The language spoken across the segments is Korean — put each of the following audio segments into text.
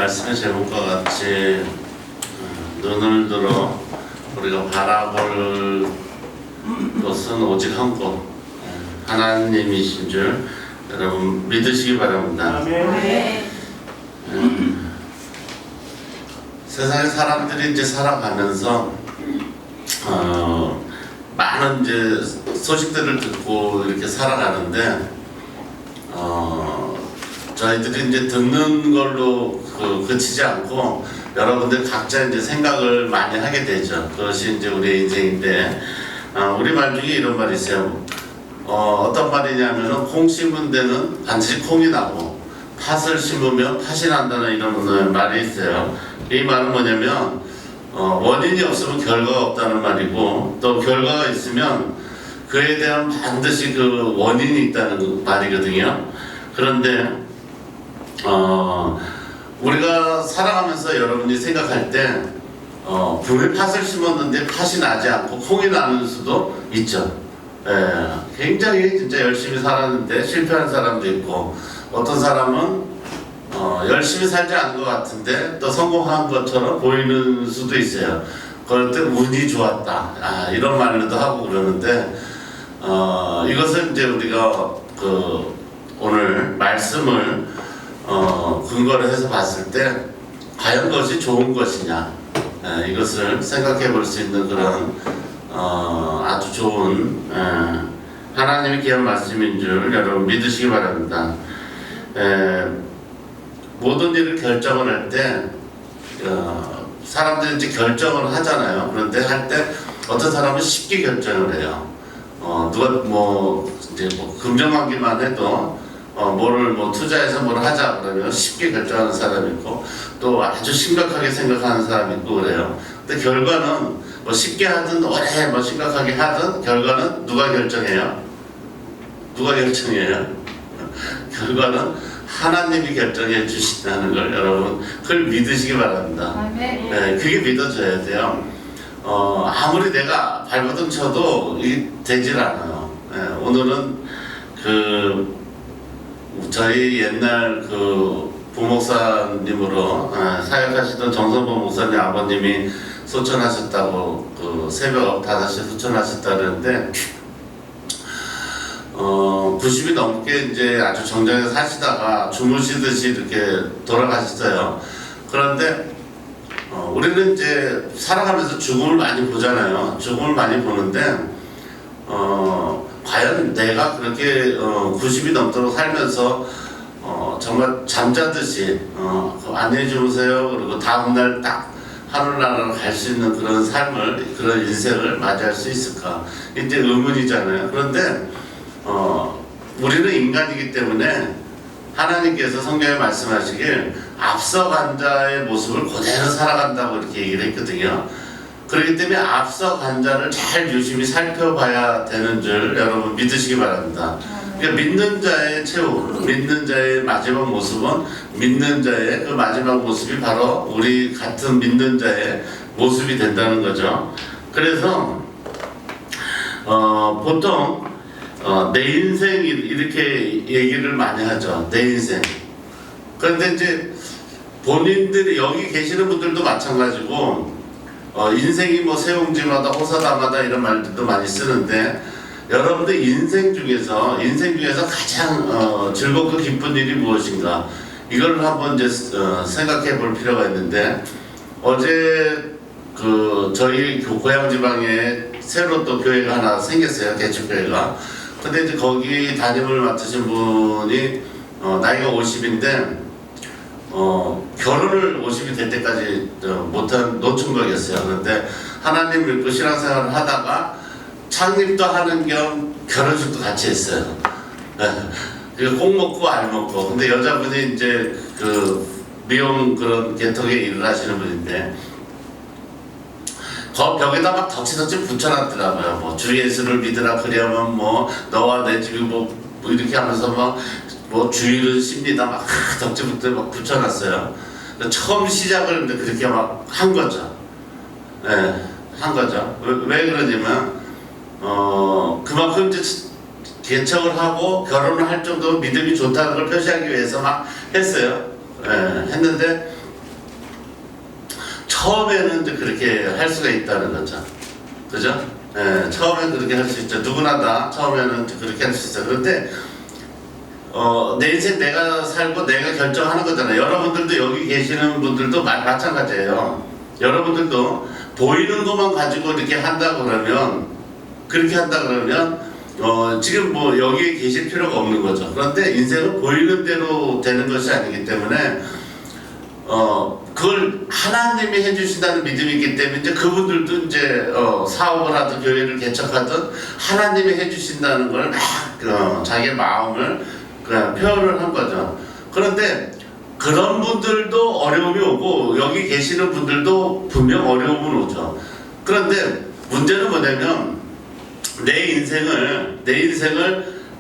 말씀의 제목과 같이 눈을 들어 우리가 바라볼 것은 오직 한 곳, 하나님이신 줄 여러분 믿으시기 바랍니다. 아멘. 세상의 사람들이 이제 살아가면서 많은 이제 소식들을 듣고 이렇게 살아가는데 저희들이 이제 듣는 걸로 그치지 않고 여러분들 각자 이제 생각을 많이 하게 되죠. 그것이 이제 우리의 인생인데 우리 말 중에 이런 말이 있어요. 어떤 말이냐면은 콩 심은 데는 반드시 콩이 나고 팥을 심으면 팥이 난다는 이런 말이 있어요. 이 말은 뭐냐면 원인이 없으면 결과가 없다는 말이고 또 결과가 있으면 그에 대한 반드시 그 원인이 있다는 말이거든요. 그런데 우리가 살아가면서 여러분이 생각할 때 분명히 팥을 심었는데 팥이 나지 않고 콩이 나는 수도 있죠. 굉장히 진짜 열심히 살았는데 실패한 사람도 있고 어떤 사람은 열심히 살지 않은 것 같은데 또 성공한 것처럼 보이는 수도 있어요. 그럴 때 운이 좋았다 이런 말로도 하고 그러는데 이것을 이제 우리가 오늘 말씀을 근거로 해서 봤을 때 과연 그것이 좋은 것이냐 이것을 생각해 볼 수 있는 그런 아주 좋은 하나님의 귀한 말씀인 줄 여러분 믿으시기 바랍니다. 모든 일을 결정을 할 때 사람들이 이제 결정을 하잖아요. 그런데 할 때 어떤 사람은 쉽게 결정을 해요. 누가 이제 긍정하기만 해도 뭐를 투자해서 뭘 하자 그러면 쉽게 결정하는 사람이 있고 또 아주 심각하게 생각하는 사람이 있고 그래요. 근데 결과는 쉽게 하든 오래 심각하게 하든 결과는 누가 결정해요? 누가 결정해요? 결과는 하나님이 결정해 주신다는 걸 여러분 그걸 믿으시기 바랍니다. 네, 그게 믿어져야 돼요. 아무리 내가 발버둥 쳐도 되질 않아요. 오늘은 저희 옛날 부목사님으로 사역하시던 정선보 목사님 아버님이 소천하셨다고 새벽 5시에 소천하셨다 그랬는데 90이 넘게 이제 아주 정정에 사시다가 주무시듯이 이렇게 돌아가셨어요. 그런데 우리는 이제 살아가면서 죽음을 많이 보잖아요. 죽음을 많이 보는데 과연 내가 그렇게 90이 넘도록 살면서 정말 잠자듯이 안녕히 주무세요 그리고 다음날 딱 하늘나라로 갈 수 있는 그런 삶을 그런 인생을 맞이할 수 있을까 이때 의문이잖아요. 그런데 우리는 인간이기 때문에 하나님께서 성경에 말씀하시길 앞서간 자의 모습을 그대로 살아간다고 이렇게 얘기를 했거든요. 그렇기 때문에 앞서간 자를 잘 유심히 살펴봐야 되는 줄 여러분 믿으시기 바랍니다. 그러니까 믿는 자의 최후, 믿는 자의 마지막 모습은 믿는 자의 그 마지막 모습이 바로 우리 같은 믿는 자의 모습이 된다는 거죠. 그래서 보통 내 인생 이렇게 얘기를 많이 하죠. 내 인생. 그런데 이제 본인들이 여기 계시는 분들도 마찬가지고 인생이 세옹지마다 호사다마다 이런 말들도 많이 쓰는데 여러분들 인생 중에서 가장 즐겁고 기쁜 일이 무엇인가 이걸 한번 이제 생각해 볼 필요가 있는데 어제 저희 고향 지방에 새로 또 교회가 하나 생겼어요. 개척교회가. 근데 이제 거기 담임을 맡으신 분이 나이가 50인데 결혼을 50이 될 때까지 못한 노총각이었어요. 그런데 하나님 믿고 신앙생활을 하다가 창립도 하는 겸 결혼식도 같이 했어요. 꼭 먹고 알 먹고. 근데 여자분이 이제 미용 그런 계통의 일을 하시는 분인데 저 벽에다 막 덕지덕지 붙여놨더라고요. 주 예수를 믿으라 그러면 너와 내 집이 이렇게 하면서 주일은 쉽니다. 막 덕지부터 막 붙여놨어요. 처음 시작을 그렇게 막 한 거죠. 한 거죠. 왜 그러냐면 그만큼 이제 개척을 하고 결혼을 할 정도로 믿음이 좋다는 걸 표시하기 위해서 막 했어요. 했는데 처음에는 이제 그렇게 할 수가 있다는 거죠. 그죠? 예, 처음에는 그렇게 할 수 있죠. 누구나 다 처음에는 그렇게 할 수 있어요. 그런데 내 인생 내가 살고 내가 결정하는 거잖아요. 여러분들도 여기 계시는 분들도 마찬가지예요. 여러분들도 보이는 것만 가지고 이렇게 한다 그러면 그렇게 한다 그러면 지금 뭐 여기에 계실 필요가 없는 거죠. 그런데 인생은 보이는 대로 되는 것이 아니기 때문에 그걸 하나님이 해주신다는 믿음이 있기 때문에 이제 그분들도 이제 사업을 하든 교회를 개척하든 하나님이 해주신다는 걸 막 자기의 마음을 그냥 표현을 한 거죠. 그런데 그런 분들도 어려움이 오고 여기 계시는 분들도 분명 어려움은 오죠. 그런데 문제는 뭐냐면 내 인생을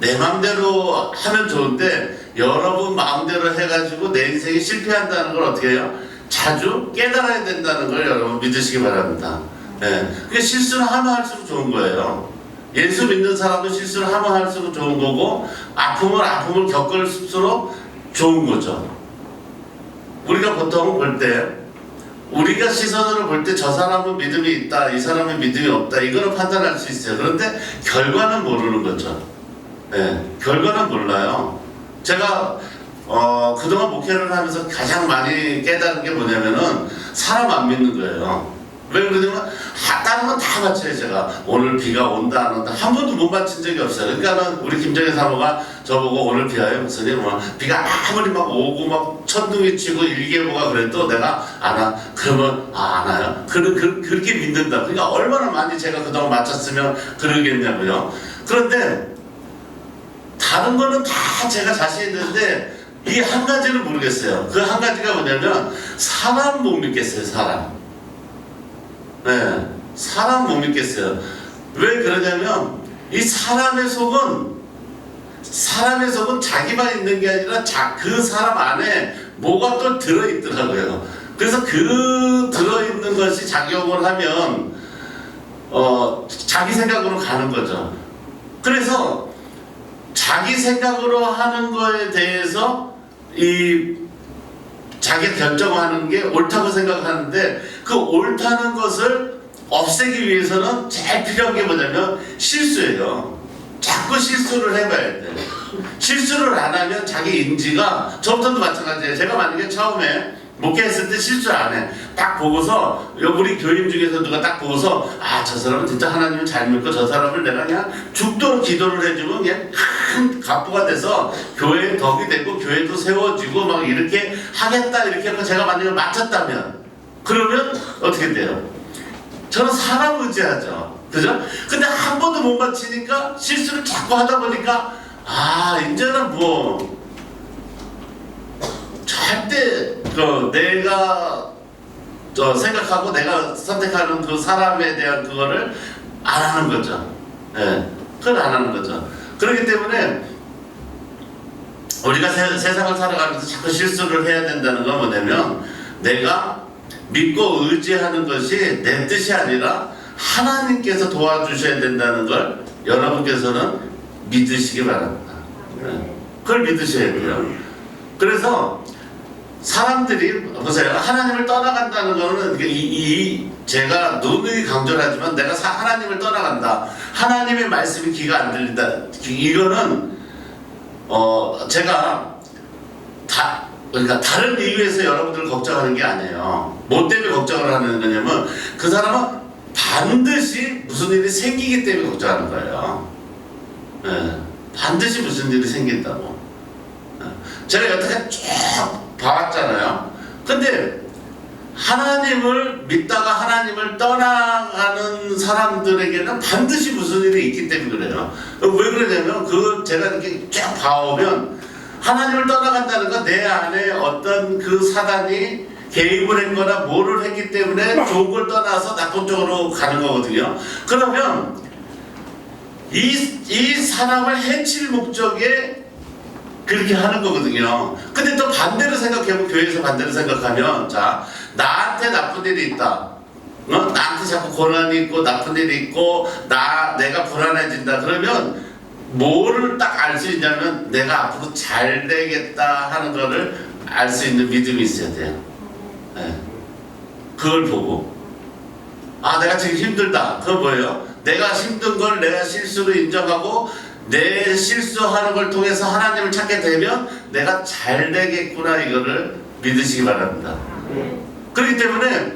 내 마음대로 하면 좋은데 여러분 마음대로 해가지고 내 인생이 실패한다는 걸 어떻게 해요? 자주 깨달아야 된다는 걸 여러분 믿으시기 바랍니다. 네. 그게 실수를 하면 할수록 좋은 거예요. 예수 믿는 사람도 실수를 하면 할수록 좋은 거고 아픔을 겪을수록 좋은 거죠. 우리가 보통 볼 때 우리가 시선으로 볼 때 저 사람은 믿음이 있다, 이 사람은 믿음이 없다 이거는 판단할 수 있어요. 그런데 결과는 모르는 거죠. 네, 결과는 몰라요. 제가 그동안 목회를 하면서 가장 많이 깨달은 게 뭐냐면은 사람 안 믿는 거예요. 왜 그러냐면 다른 건 다 맞춰요. 제가 오늘 비가 온다 안 온다 한 번도 못 맞춘 적이 없어요. 그러니까는 우리 김정희 사모가 저보고 오늘 비 와요? 목사님 비가 아무리 막 오고 막 천둥이 치고 일개보가 그래도 내가 안 와. 그러면 안 와요? 그렇게 믿는다. 그러니까 얼마나 많이 제가 그동안 맞췄으면 그러겠냐고요. 그런데 다른 거는 다 제가 자신 있는데 이 한 가지를 모르겠어요. 그 한 가지가 뭐냐면 사람 못 믿겠어요. 사람. 네, 사람 못 믿겠어요. 왜 그러냐면 이 사람의 속은 자기만 있는 게 아니라 그 사람 안에 뭐가 또 들어있더라고요. 그래서 그 들어있는 것이 작용을 하면 자기 생각으로 가는 거죠. 그래서 자기 생각으로 하는 거에 대해서 자기가 결정하는 게 옳다고 생각하는데 그 옳다는 것을 없애기 위해서는 제일 필요한 게 뭐냐면 실수예요. 자꾸 실수를 해봐야 돼. 실수를 안 하면 자기 인지가 저부터도 마찬가지예요. 제가 만약에 처음에 목회했을 때 실수를 안 해. 딱 보고서 우리 교인 중에서 누가 딱 보고서 저 사람은 진짜 하나님을 잘 믿고 저 사람을 내가 그냥 죽도록 기도를 해주면 그냥 큰 갑부가 돼서 교회에 덕이 되고 교회도 세워지고 막 이렇게 하겠다 이렇게 하고 제가 만약에 맞췄다면 그러면 어떻게 돼요? 저는 사람 의지하죠. 그죠? 근데 한 번도 못 맞히니까 실수를 자꾸 하다 보니까 이제는 뭐 절대 내가 생각하고 내가 선택하는 그 사람에 대한 그거를 안 하는 거죠. 예, 그걸 안 하는 거죠. 그렇기 때문에 우리가 세상을 살아가면서 자꾸 실수를 해야 된다는 건 뭐냐면 내가 믿고 의지하는 것이 내 뜻이 아니라 하나님께서 도와주셔야 된다는 걸 여러분께서는 믿으시기 바랍니다. 예, 그걸 믿으셔야 돼요. 그래서 사람들이 보세요. 하나님을 떠나간다는 거는 제가 누누이 강조를 하지만 내가 하나님을 떠나간다. 하나님의 말씀이 귀가 안 들린다. 이거는 제가 그러니까 다른 이유에서 여러분들을 걱정하는 게 아니에요. 뭐 때문에 걱정을 하는 거냐면 그 사람은 반드시 무슨 일이 생기기 때문에 걱정하는 거예요. 네, 반드시 무슨 일이 생긴다고. 제가 여태까지 쭉 봐왔잖아요. 근데 하나님을 믿다가 하나님을 떠나가는 사람들에게는 반드시 무슨 일이 있기 때문에 그래요. 왜 그러냐면 제가 이렇게 쭉 봐오면 하나님을 떠나간다는 건 내 안에 어떤 그 사단이 개입을 했거나 뭐를 했기 때문에 좋은 걸 떠나서 나쁜 쪽으로 가는 거거든요. 그러면 이 사람을 해칠 목적에 그렇게 하는 거거든요. 근데 또 반대로 생각해보면 교회에서 반대로 생각하면 나한테 나쁜 일이 있다. 나한테 자꾸 고난이 있고 나쁜 일이 있고 내가 불안해진다. 그러면 뭐를 딱 알 수 있냐면 내가 앞으로 잘 되겠다 하는 거를 알 수 있는 믿음이 있어야 돼요. 네. 그걸 보고 내가 지금 힘들다. 그건 뭐예요? 내가 힘든 걸 내가 실수로 인정하고 내 실수하는 걸 통해서 하나님을 찾게 되면 내가 잘 되겠구나, 이거를 믿으시기 바랍니다. 그렇기 때문에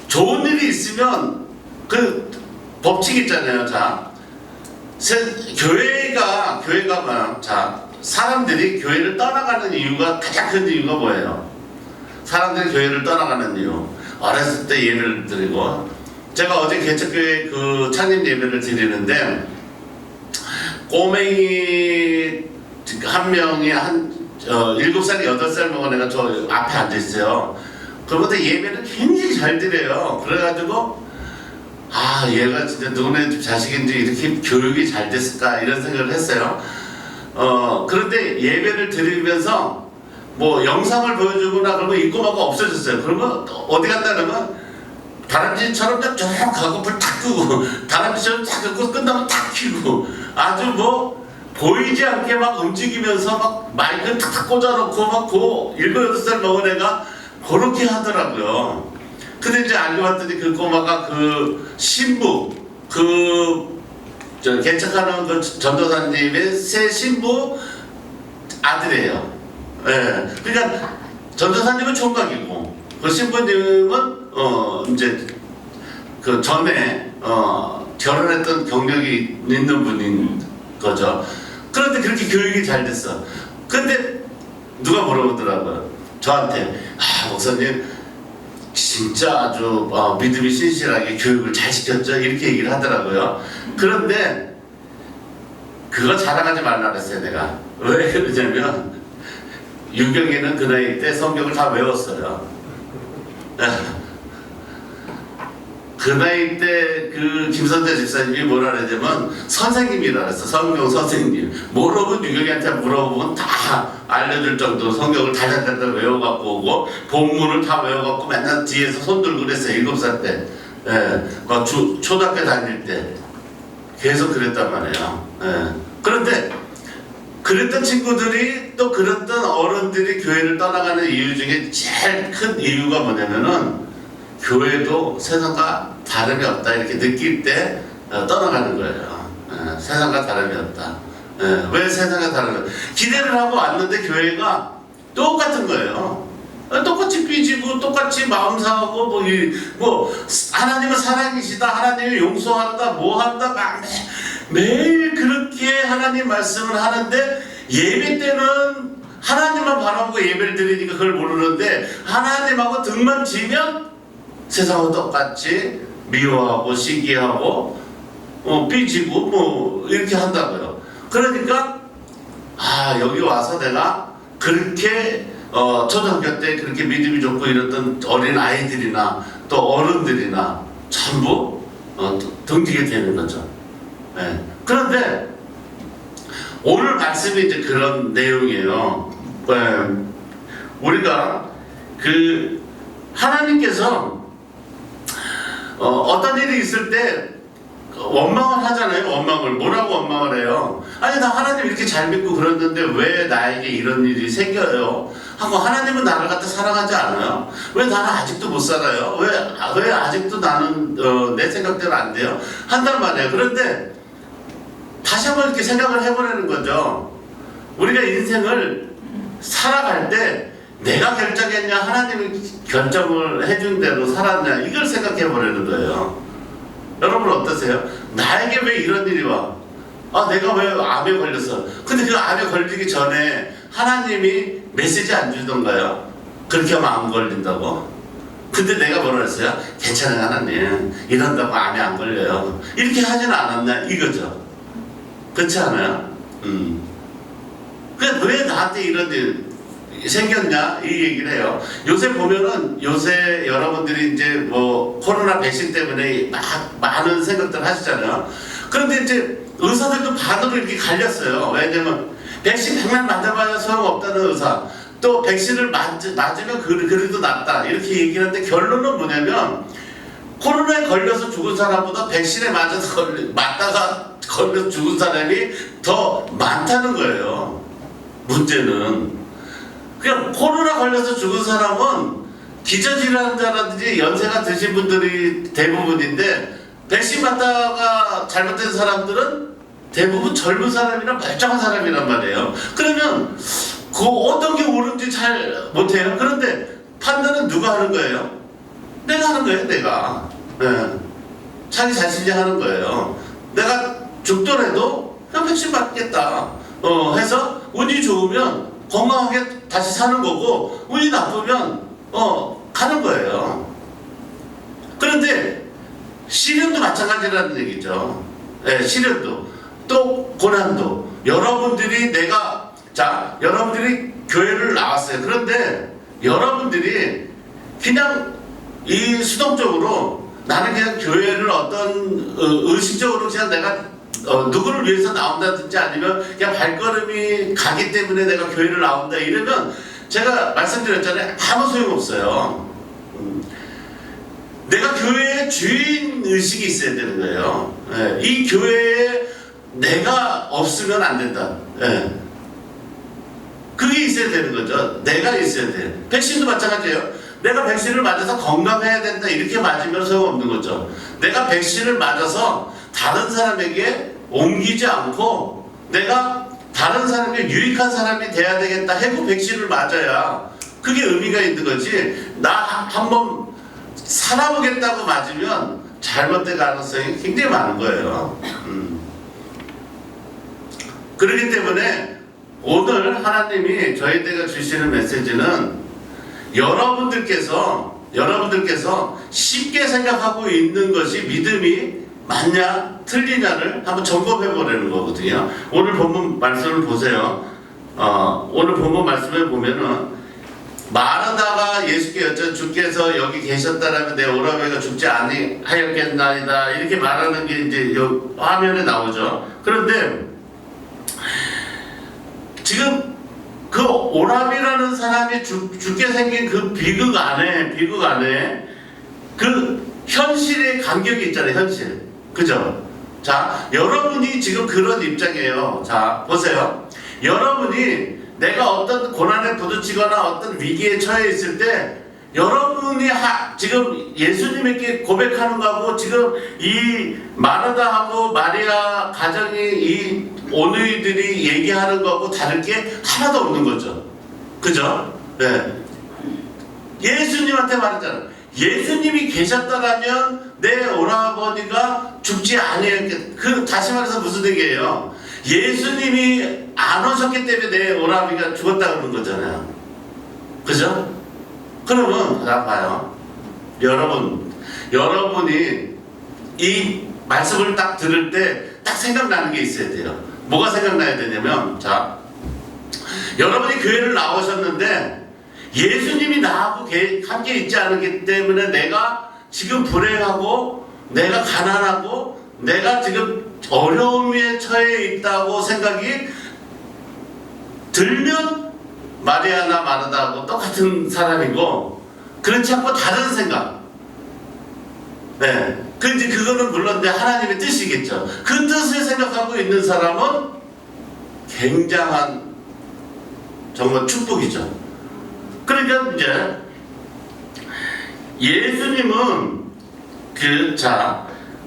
좋은 일이 있으면 그 법칙 있잖아요. 자, 교회가 뭐야? 자, 사람들이 교회를 떠나가는 이유가, 가장 큰 이유가 뭐예요? 사람들이 교회를 떠나가는 이유. 어렸을 때 예배를 드리고, 제가 어제 개척교회 그 창립 예배를 드리는데, 꼬맹이 한 명이 한 7살, 8살 먹은 애가 저 앞에 앉아있어요. 그런데 예배를 굉장히 잘 드려요. 그래가지고 얘가 진짜 누구네 집 자식인지 이렇게 교육이 잘 됐을까, 이런 생각을 했어요. 그런데 예배를 드리면서 뭐 영상을 보여주거나 그러면 이 꼬마가 없어졌어요. 그러면 어디 갔다 그러면 다람쥐처럼 쭉 가고 불 탁 끄고, 다람쥐처럼 탁 끄고 끝나면 탁 켜고, 아주 뭐 보이지 않게 막 움직이면서 막 마이크 탁탁 꽂아놓고 막 그 7, 8살 먹은 애가 그렇게 하더라고요. 근데 이제 알고 봤더니 그 꼬마가 그 신부, 개척하는 그 전도사님의 새 신부 아들이에요. 예. 그러니까 전도사님은 총각이고, 그 신부님은 이제 그 전에 결혼했던 경력이 있는 분인 거죠. 그런데 그렇게 교육이 잘 됐어. 근데 누가 물어보더라고요. 저한테, 목사님 진짜 아주 믿음이 신실하게 교육을 잘 시켰죠? 이렇게 얘기를 하더라고요. 그런데 그거 자랑하지 말라 그랬어요, 내가. 왜 그러냐면 유경이는 그 나이 때 성경을 다 외웠어요. 그 나이 때 그 김선재 집사님이 뭐라 그러냐면 선생님이라 그랬어. 성경 선생님. 모르면 유경이한테 물어보면 다 알려줄 정도로 성경을 다다다다 외워갖고 오고, 본문을 다 외워갖고 맨날 뒤에서 손 들고 그랬어요. 7살 때. 초등학교 다닐 때 계속 그랬단 말이에요. 그런데 그랬던 친구들이, 또 그랬던 어른들이 교회를 떠나가는 이유 중에 제일 큰 이유가 뭐냐면은, 교회도 세상과 다름이 없다 이렇게 느낄 때 떠나가는 거예요. 세상과 다름이 없다. 왜 세상과 다름이 없다? 기대를 하고 왔는데 교회가 똑같은 거예요. 똑같이 삐지고 똑같이 마음 상하고 뭐 하나님은 사랑이시다, 하나님이 용서한다, 뭐 한다, 매일 그렇게 하나님 말씀을 하는데, 예배 때는 하나님만 바라보고 예배를 드리니까 그걸 모르는데, 하나님하고 등만 지면 세상과 똑같이 미워하고 시기하고 삐지고 뭐 이렇게 한다고요. 그러니까 여기 와서 내가 그렇게 초등학교 때 그렇게 믿음이 좋고 이랬던 어린 아이들이나 또 어른들이나 전부 등지게 되는 거죠. 그런데 오늘 말씀이 이제 그런 내용이에요. 우리가 그 하나님께서 어떤 일이 있을 때 원망을 하잖아요. 뭐라고 원망을 해요? 아니, 나 하나님 이렇게 잘 믿고 그랬는데 왜 나에게 이런 일이 생겨요? 하고, 하나님은 나를 갖다 사랑하지 않아요? 왜 나는 아직도 못 살아요? 왜 아직도 나는 내 생각대로 안 돼요? 한단 말이에요. 그런데 다시 한번 이렇게 생각을 해보라는 거죠. 우리가 인생을 살아갈 때 내가 결정했냐, 하나님이 결정을 해준 대로 살았냐, 이걸 생각해 보려는 거예요. 여러분 어떠세요? 나에게 왜 이런 일이 와? 내가 왜 암에 걸렸어? 근데 그 암에 걸리기 전에 하나님이 메시지 안 주던가요? 그렇게 하면 안 걸린다고? 근데 내가 뭐라 했어요? 괜찮아요, 하나님. 이런다고 암에 안 걸려요. 이렇게 하지는 않았냐, 이거죠. 그렇지 않아요? 왜 나한테 이런 일 생겼냐, 이 얘기를 해요. 요새 보면은, 요새 여러분들이 이제 뭐 코로나 백신 때문에 많은 생각들 하시잖아요. 그런데 이제 의사들도 반으로 이렇게 갈렸어요. 왜냐면 백신 100만 맞아봐야 소용없다는 의사, 또 백신을 맞으면 그래도 낫다, 이렇게 얘기를 하는데, 결론은 뭐냐면 코로나에 걸려서 죽은 사람보다 백신에 맞다가 걸려서 죽은 사람이 더 많다는 거예요. 문제는 그냥 코로나 걸려서 죽은 사람은 기저질환자라든지 연세가 드신 분들이 대부분인데 백신 맞다가 잘못된 사람들은 대부분 젊은 사람이나 멀쩡한 사람이란 말이에요. 그러면 그 어떤 게 옳은지 잘 못해요. 그런데 판단은 누가 하는 거예요? 내가 하는 거예요. 내가. 자기 자신이 하는 거예요. 내가 죽더라도 그냥 백신 맞겠다 해서 운이 좋으면 건강하게 다시 사는 거고, 운이 나쁘면 가는 거예요. 그런데 시련도 마찬가지라는 얘기죠. 시련도 또 고난도. 여러분들이 여러분들이 교회를 나왔어요. 그런데 여러분들이 그냥 이 수동적으로 나는 그냥 교회를 어떤 의식적으로 그냥 내가 누구를 위해서 나온다든지 아니면 그냥 발걸음이 가기 때문에 내가 교회를 나온다 이러면 제가 말씀드렸잖아요. 아무 소용없어요. 내가 교회의 주인 의식이 있어야 되는 거예요. 이 교회에 내가 없으면 안 된다. 그게 있어야 되는 거죠. 내가 있어야 돼. 백신도 마찬가지예요. 내가 백신을 맞아서 건강해야 된다 이렇게 맞으면 소용없는 거죠. 내가 백신을 맞아서 다른 사람에게 옮기지 않고 내가 다른 사람에게 유익한 사람이 돼야 되겠다 해고 백신을 맞아야 그게 의미가 있는 거지. 나 한번 살아보겠다고 맞으면 잘못될 가능성이 굉장히 많은 거예요. 그렇기 때문에 오늘 하나님이 저희들에게 주시는 메시지는 여러분들께서 쉽게 생각하고 있는 것이 믿음이 맞냐 틀리냐를 한번 점검해 보려는 거거든요. 오늘 본문 말씀을 보세요. 오늘 본문 말씀을 보면은 마르다가 예수께 여쭤 주께서 여기 계셨다라면 내 오라버니가 죽지 아니하였겠나이다 이렇게 말하는 게 이제 화면에 나오죠. 그런데 지금 그 오라비라는 사람이 죽게 생긴 그 비극 안에 그 현실의 간격이 있잖아요. 현실. 그죠? 자, 여러분이 지금 그런 입장이에요. 자, 보세요. 여러분이 내가 어떤 고난에 부딪히거나 어떤 위기에 처해 있을 때 여러분이 지금 예수님에게 고백하는 거하고 지금 이 마르다하고 마리아 가정이 이 오누이들이 얘기하는 거하고 다를 게 하나도 없는 거죠. 그죠? 네. 예수님한테 말했잖아요. 예수님이 계셨다라면 내 오라버니가 죽지 아니했겠다. 다시 말해서 무슨 얘기예요? 예수님이 안 오셨기 때문에 내 오라버니가 죽었다 그런 거잖아요. 그죠? 그러면 나 봐요. 여러분이 이 말씀을 딱 들을 때 딱 생각나는 게 있어야 돼요. 뭐가 생각나야 되냐면, 자, 여러분이 교회를 나오셨는데 예수님이 나하고 함께 있지 않았기 때문에 내가 지금 불행하고 내가 가난하고 내가 지금 어려움에 처해 있다고 생각이 들면 마리아나 마르다하고 똑같은 사람이고, 그렇지 않고 다른 생각. 네. 이제 그거는 물론 이제 하나님의 뜻이겠죠. 그 뜻을 생각하고 있는 사람은 굉장한 정말 축복이죠. 그러니까 이제 예수님은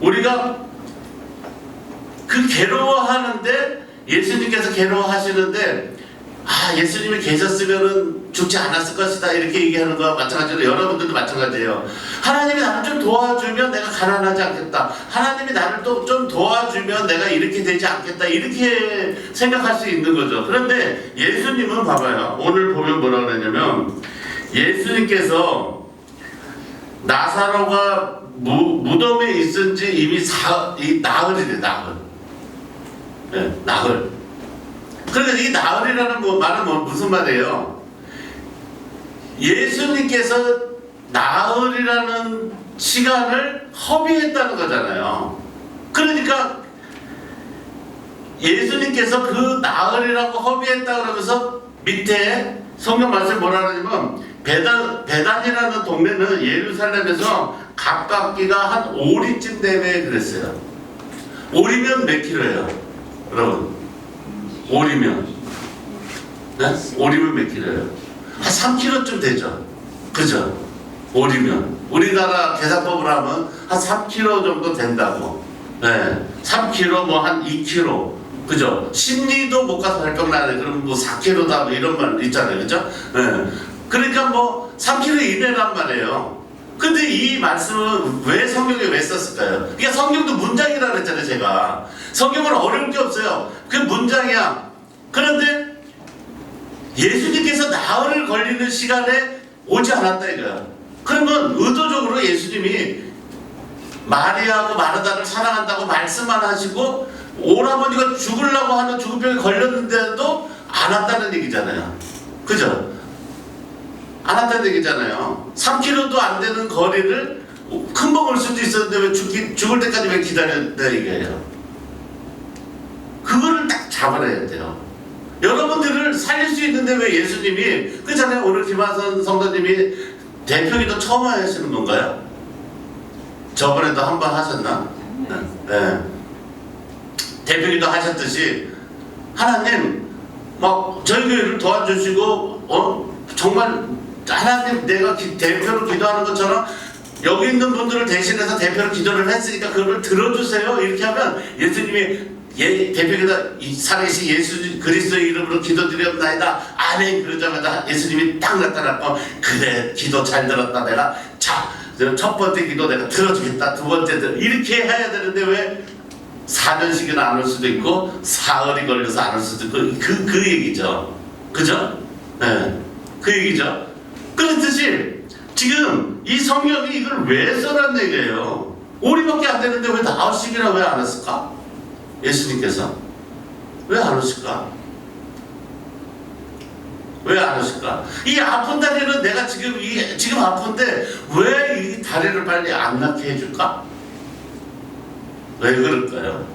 우리가 괴로워하는데 예수님께서 괴로워하시는데 예수님이 계셨으면은 죽지 않았을 것이다 이렇게 얘기하는 거와 마찬가지로 여러분들도 마찬가지예요. 하나님이 나를 좀 도와주면 내가 가난하지 않겠다. 하나님이 나를 또 좀 도와주면 내가 이렇게 되지 않겠다 이렇게 생각할 수 있는 거죠. 그런데 예수님은 봐봐요. 오늘 보면 뭐라 그러냐면 예수님께서 나사로가 무덤에 있은 지 이미 나흘이래. 나흘. 그러니까 이 나흘이라는 말은 무슨 말이에요? 예수님께서 나흘이라는 시간을 허비했다는 거잖아요. 그러니까 예수님께서 그 나흘이라고 허비했다 그러면서 밑에 성경 말씀 뭐라 그러냐면 베단이라는 동네는 예루살렘에서 가깝기가 한 오리쯤 되네 그랬어요. 오리면 몇 킬로예요? 여러분 오리면 네? 오리면 몇 킬로예요? 한 3kg쯤 되죠. 그죠? 오리면 우리나라 계산법을 하면 한 3kg 정도 된다고. 네, 3kg 뭐 한 2kg, 그죠? 심리도 못 가서 발병 나네. 그러면 뭐 4kg다 뭐 이런 말 있잖아요, 그죠? 네. 그러니까 뭐 3kg 이내란 말이에요. 근데 이 말씀은 왜 성경에 왜 썼을까요? 그러니까 성경도 문장이라 그랬잖아요, 제가. 성경은 어려울 게 없어요. 그 문장이야. 그런데 예수님께서 나흘을 걸리는 시간에 오지 않았다 이거야. 그러면 의도적으로 예수님이 마리아하고 마르다를 사랑한다고 말씀만 하시고 오라버니가 죽으려고 하는 죽음병에 걸렸는데도 안 왔다는 얘기잖아요. 그죠? 안 왔다는 얘기잖아요. 3km도 안 되는 거리를 금방 올 수도 있었는데 왜 죽을 때까지 왜 기다렸다 이거예요. 그거를 딱 잡아내야 돼요. 여러분들을 살릴 수 있는데 왜 예수님이, 그렇잖아요. 오늘 김하선 성도님이 대표기도 처음 하시는 건가요? 저번에도 한 번 하셨나? 네. 대표기도 하셨듯이 하나님 막 저희 교회를 도와주시고 정말 하나님 내가 대표로 기도하는 것처럼 여기 있는 분들을 대신해서 대표로 기도를 했으니까 그걸 들어주세요. 이렇게 하면 예수님이 대표기도 살아계신 예수 그리스도의 이름으로 기도드렸나이다 아멘 그러자마자 예수님이 딱 나타났고 그래 기도 잘 들었다 내가 자 첫 번째 기도 내가 들어주겠다 두 번째 이렇게 해야 되는데 왜 4년씩이나 안 올 수도 있고 사흘이 걸려서 안 올 수도 있고 그 얘기죠. 그죠? 네. 그 얘기죠. 그렇듯이 지금 이 성경이 이걸 왜 써놨는 얘기예요. 오리밖에 안 되는데 왜 나흘씩이나 왜 안 했을까? 예수님께서 왜 안 오실까? 왜 안 오실까? 이 아픈 다리는 내가 지금 아픈데 왜 이 다리를 빨리 안 낫게 해줄까? 왜 그럴까요?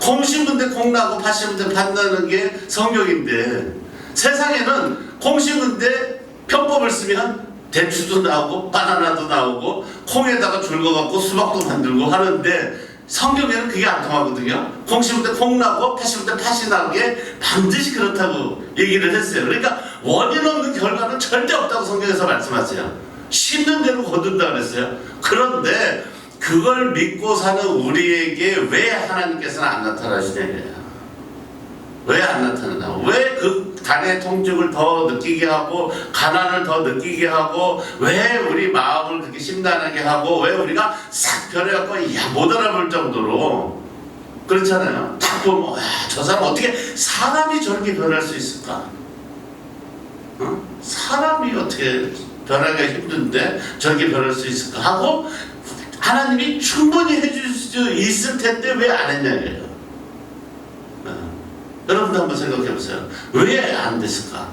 콩 심은 데 콩 나고 팥 심은 데 팥 나는 게 성경인데 세상에는 콩 심은 데 편법을 쓰면 대추도 나오고 바나나도 나오고 콩에다가 줄 거 갖고 수박도 만들고 하는데 성경에는 그게 안 통하거든요. 콩 심을 때 콩 나고 팥 심을 때 팥이 나게 반드시 그렇다고 얘기를 했어요. 그러니까 원인 없는 결과는 절대 없다고 성경에서 말씀하세요. 심는 대로 거둔다 그랬어요. 그런데 그걸 믿고 사는 우리에게 왜 하나님께서는 안 나타나시냐고요. 왜 안 나타나나? 왜 그 단의 통증을 더 느끼게 하고 가난을 더 느끼게 하고 왜 우리 마음을 그렇게 심란하게 하고 왜 우리가 싹 변해갖고 못 알아볼 정도로 그렇잖아요. 딱 보면 저 사람 어떻게 사람이 저렇게 변할 수 있을까? 사람이 어떻게 변하기가 힘든데 저렇게 변할 수 있을까 하고 하나님이 충분히 해줄 수 있을 텐데 왜 안 했냐고요. 여러분도 한번 생각해 보세요. 왜 안 됐을까?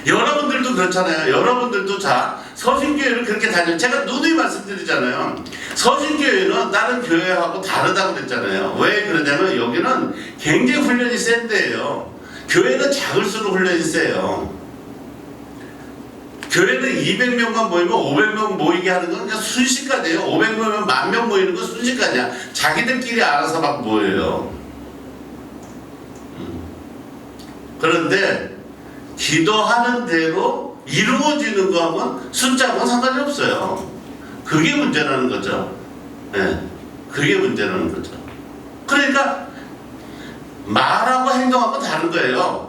여러분들도 그렇잖아요. 여러분들도 자 서신교회를 그렇게 다니면 제가 누누이 말씀드리잖아요. 서신교회는 다른 교회하고 다르다고 그랬잖아요. 왜 그러냐면 여기는 굉장히 훈련이 센 데예요. 교회는 작을수록 훈련이 세요. 교회는 200명만 모이면 500명 모이게 하는 건 그냥 순식간이에요. 500명이면 10,000명 모이는 건 순식간이야. 자기들끼리 알아서 막 모여요. 그런데 기도하는 대로 이루어지는 거하고는 숫자하고는 상관이 없어요. 그게 문제라는 거죠. 네, 그게 문제라는 거죠. 그러니까 말하고 행동하고 다른 거예요.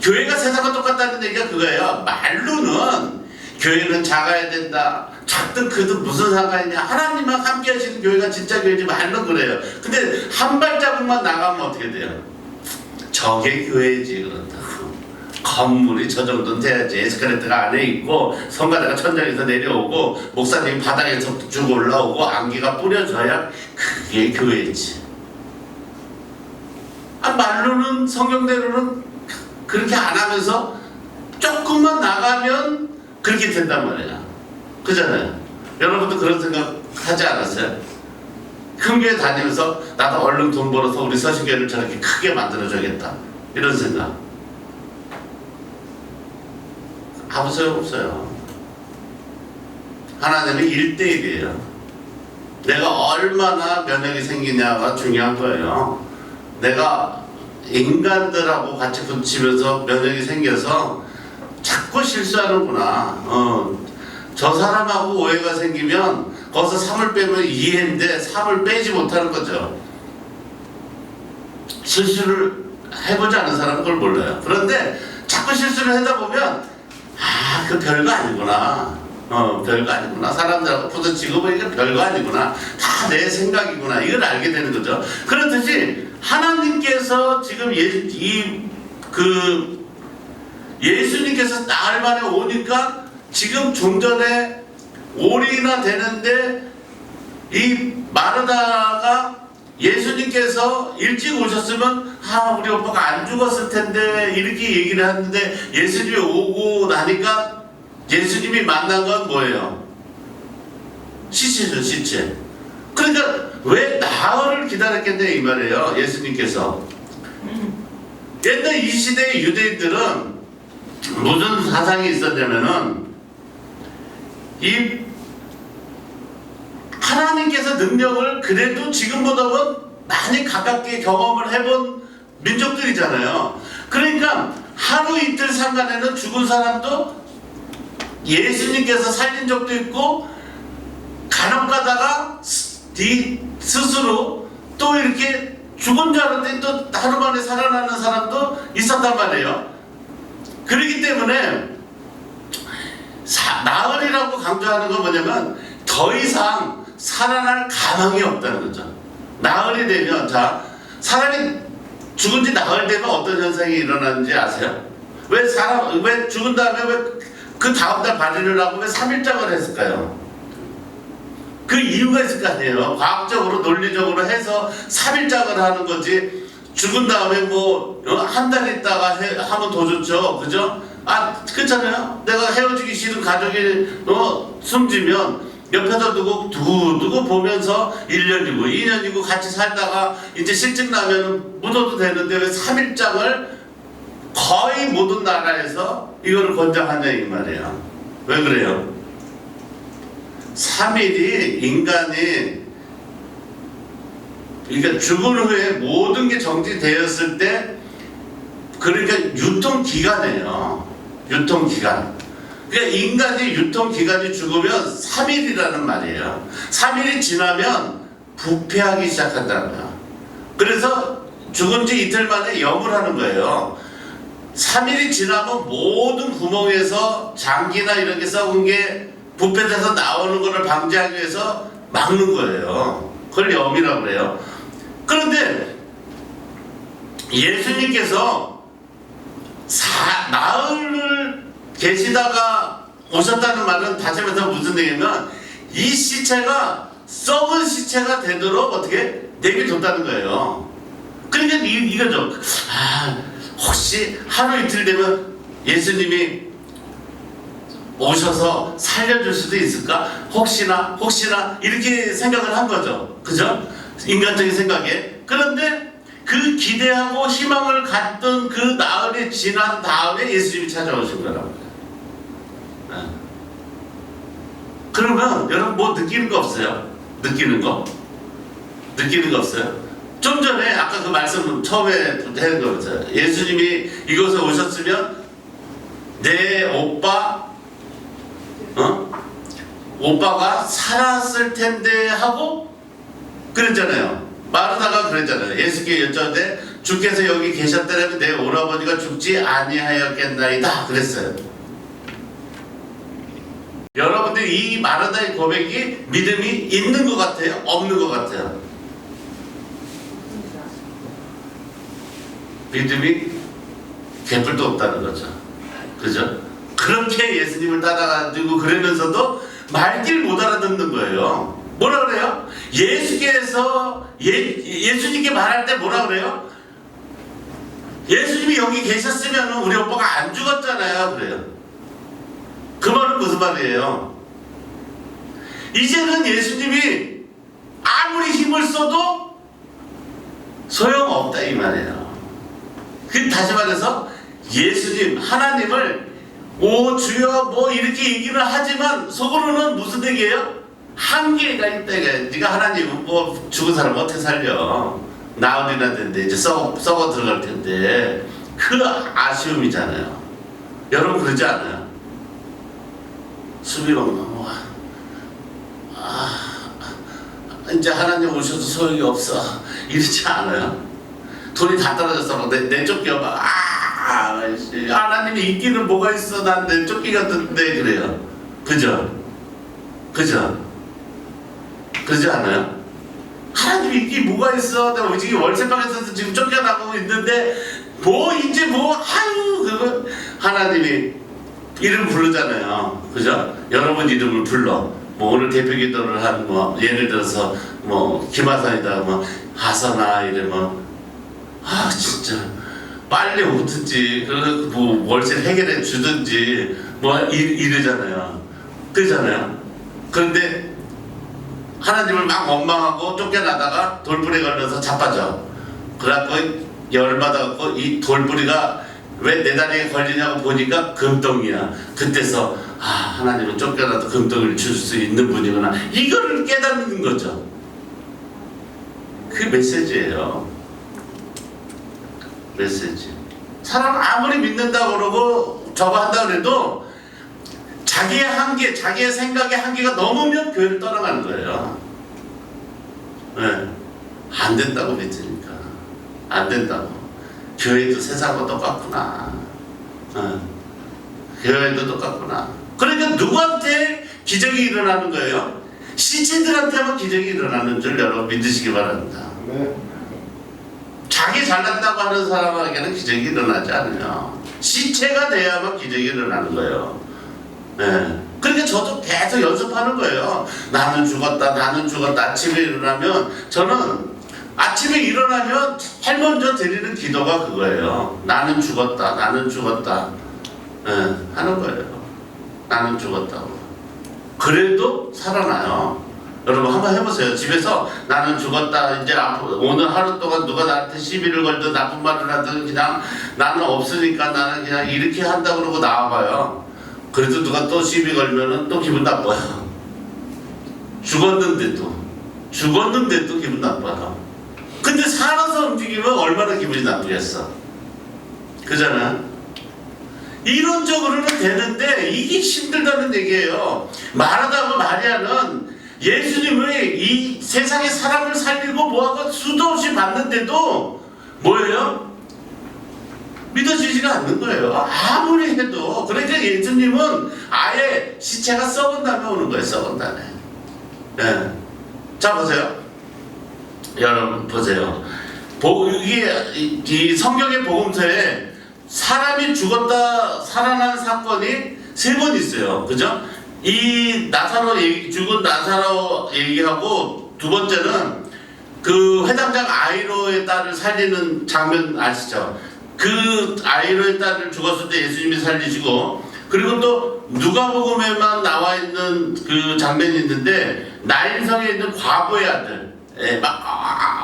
교회가 세상과 똑같다는 얘기가 그거예요. 말로는 교회는 작아야 된다. 작든 크든 무슨 상관이냐. 하나님만 함께 하시는 교회가 진짜 교회지 말로 그래요. 근데 한 발자국만 나가면 어떻게 돼요? 저게 교회지 그런다고. 건물이 저 정도는 돼야지. 에스컬레이터가 안에 있고 성가대가 천장에서 내려오고 목사님이 바닥에서 쭉 올라오고 안개가 뿌려져야 그게 교회지. 말로는 성경대로는 그렇게 안 하면서 조금만 나가면 그렇게 된단 말이야. 그잖아요. 여러분도 그런 생각 하지 않았어요? 큰 교회 다니면서 나도 얼른 돈 벌어서 우리 서신교회를 저렇게 크게 만들어줘야겠다 이런 생각 아무 소용 없어요. 하나님은 1대1이에요. 내가 얼마나 면역이 생기냐가 중요한 거예요. 내가 인간들하고 같이 붙이면서 면역이 생겨서 자꾸 실수하는구나. 저 사람하고 오해가 생기면 거기서 3을 빼면 이해인데 3을 빼지 못하는 거죠. 실수를 해보지 않은 사람은 그걸 몰라요. 그런데 자꾸 실수를 하다 보면 그 별거 아니구나. 별거 아니구나. 사람들하고 부딪히고 보니까 별거 아니구나. 다 내 생각이구나. 이걸 알게 되는 거죠. 그렇듯이 하나님께서 지금 예수님께서 나흘 만에 오니까 지금 좀 전에 올이나 되는데 이 마르다가 예수님께서 일찍 오셨으면 우리 오빠가 안 죽었을 텐데 이렇게 얘기를 하는데 예수님이 오고 나니까 예수님이 만난 건 뭐예요? 시체죠, 시체. 그러니까 왜 나흘을 기다렸겠냐 이 말이에요. 예수님께서. 옛날 이 시대의 유대인들은 무슨 사상이 있었냐면은 이 하나님께서 능력을 그래도 지금보다는 많이 가깝게 경험을 해본 민족들이잖아요. 그러니까 하루 이틀 상간에는 죽은 사람도 예수님께서 살린 적도 있고 간혹 가다가 스스로 또 이렇게 죽은 줄 알았더니 또 하루 만에 살아나는 사람도 있었단 말이에요. 그렇기 때문에 나흘이라고 강조하는 건 뭐냐면 더 이상 살아날 가망이 없다는 거죠. 나흘이 되면 사람이 죽은 지 나흘 되면 어떤 현상이 일어나는지 아세요? 왜 죽은 다음에 왜 그 다음날 발휘를 하고 왜 3일장을 했을까요? 그 이유가 있을 거 아니에요. 과학적으로 논리적으로 해서 3일장을 하는 거지 죽은 다음에 한 달 있다가 하면 더 좋죠. 그죠? 그렇잖아요. 내가 헤어지기 싫은 가족이 숨지면 옆에다 두고 보면서 1년이고 2년이고 같이 살다가 이제 실직 나면 묻어도 되는데 왜 3일장을 거의 모든 나라에서 이거를 권장하냐 이 말이에요. 왜 그래요? 3일이 인간이 그러니까 죽은 후에 모든 게 정지되었을 때 그러니까 유통기간이에요. 유통기간. 그러니까 인간이 유통기간이 죽으면 3일이라는 말이에요. 3일이 지나면 부패하기 시작한다는 거예요. 그래서 죽은 지 이틀 만에 염을 하는 거예요. 3일이 지나면 모든 구멍에서 장기나 이런 게 썩은 게 부패돼서 나오는 것을 방지하기 위해서 막는 거예요. 그걸 염이라고 그래요. 그런데 예수님께서 나흘을 계시다가 오셨다는 말은 다시 말해서 무슨 얘기냐면 이 시체가 썩은 시체가 되도록 어떻게 내비뒀다는 거예요. 그러니까 이거죠. 혹시 하루 이틀 되면 예수님이 오셔서 살려줄 수도 있을까? 혹시나 이렇게 생각을 한 거죠. 그죠? 인간적인 생각에. 그런데 그 기대하고 희망을 갖던 그 나흘이 지난 다음에 예수님이 찾아오신 거라고. 그러면 여러분 느끼는 거 없어요? 느끼는 거 없어요? 좀 전에 아까 그 말씀 처음에 했는 거였어요. 예수님이 이곳에 오셨으면 내 오빠가 살았을 텐데 하고 그랬잖아요. 마르다가 그랬잖아요. 예수께 여쭤는데 주께서 여기 계셨더라면 내 오라버니가 죽지 아니하였겠나이다 그랬어요. 여러분들이 이 마르다의 고백이 믿음이 있는 것 같아요? 없는 것 같아요? 믿음이 개뿔도 없다는 거죠. 그죠? 그렇게 예수님을 따라가지고 그러면서도 말귀를 못 알아듣는 거예요. 뭐라 그래요? 예수께서 예수님께 말할 때 뭐라 그래요? 예수님이 여기 계셨으면 우리 오빠가 안 죽었잖아요. 그래요. 그 말은 무슨 말이에요? 이제는 예수님이 아무리 힘을 써도 소용없다 이 말이에요. 다시 말해서 예수님 하나님을 주여 이렇게 얘기를 하지만 속으로는 무슨 얘기예요? 한계가 있다. 네가 하나님은 죽은 사람 어떻게 살려? 나흘이나 됐는데 이제 썩어 들어갈 텐데 그 아쉬움이잖아요. 여러분 그러지 않아요? 숨이 막 넘어와. 이제 하나님 오셔도 소용이 없어. 이러지 않아요? 돈이 다 떨어졌어. 내쫓겨 막 하나님이 인기는 뭐가 있어? 난 내쫓기 같은데 그래요. 그죠? 그러지 않아요? 하나님 인기 뭐가 있어? 내가 지금 월세방에서 지금 쫓겨나고 있는데 이제 그거 하나님이 이름 부르잖아요. 그죠? 여러분 이름을 불러. 오늘 대표 기도를 한 예를 들어서 김하선이다 하선아 이러면 진짜 빨리 오든지 월세를 해결해 주든지 이러잖아요. 그러잖아요. 그런데 하나님을 막 원망하고 쫓겨나다가 돌부리에 걸려서 자빠져. 그래갖고 열받아갖고 이 돌부리가 왜 내 다리에 걸리냐고 보니까 금덩이야. 그때서 하나님은 쫓겨나도 금덩이를 줄 수 있는 분이구나. 이거를 깨닫는 거죠. 그게 메시지예요. 메시지. 사람 아무리 믿는다고 그러고 저거 한다고 그래도 자기의 한계, 자기의 생각의 한계가 넘으면 교회를 떠나가는 거예요. 네. 안 된다고 믿으니까. 안 된다고. 교회도 세상과 똑같구나. 교회도 똑같구나. 그러니까 누구한테 기적이 일어나는 거예요? 시체들한테만 기적이 일어나는 줄 여러분 믿으시기 바랍니다. 네. 자기 잘났다고 하는 사람에게는 기적이 일어나지 않아요. 시체가 돼야만 기적이 일어나는 거예요. 네. 그러니까 저도 계속 연습하는 거예요. 나는 죽었다. 아침에 일어나면 저는 아침에 일어나면 제일 먼저 드리는 기도가 그거예요. 나는 죽었다. 네, 하는 거예요. 나는 죽었다고. 그래도 살아나요. 여러분 한번 해보세요. 집에서 나는 죽었다. 이제 오늘 하루 동안 누가 나한테 시비를 걸든 나쁜 말을 하든 그냥 나는 없으니까 나는 그냥 이렇게 한다 그러고 나와봐요. 그래도 누가 또 시비 걸면은 또 기분 나빠요. 죽었는데도 기분 나빠요. 근데 살아서 움직이면 얼마나 기분이 나쁘겠어. 그잖아. 이론적으로는 되는데 이게 힘들다는 얘기예요. 말하다가 마리아는 예수님의 이 세상에 사람을 살리고 뭐하고 수도 없이 봤는데도 뭐예요? 믿어지지가 않는 거예요. 아무리 해도. 그러니까 예수님은 아예 시체가 썩은 다음에 오는 거예요. 썩은 다음에. 네. 자 보세요. 여러분 보세요. 이게 이 성경의 복음서에 사람이 죽었다 살아난 사건이 3번 있어요. 그죠? 이 죽은 나사로 얘기하고 두 번째는 그 회당장 아이로의 딸을 살리는 장면 아시죠? 그 아이로의 딸을 죽었을 때 예수님이 살리시고, 그리고 또 누가복음에만 나와 있는 그 장면이 있는데 나인성에 있는 과부의 아들,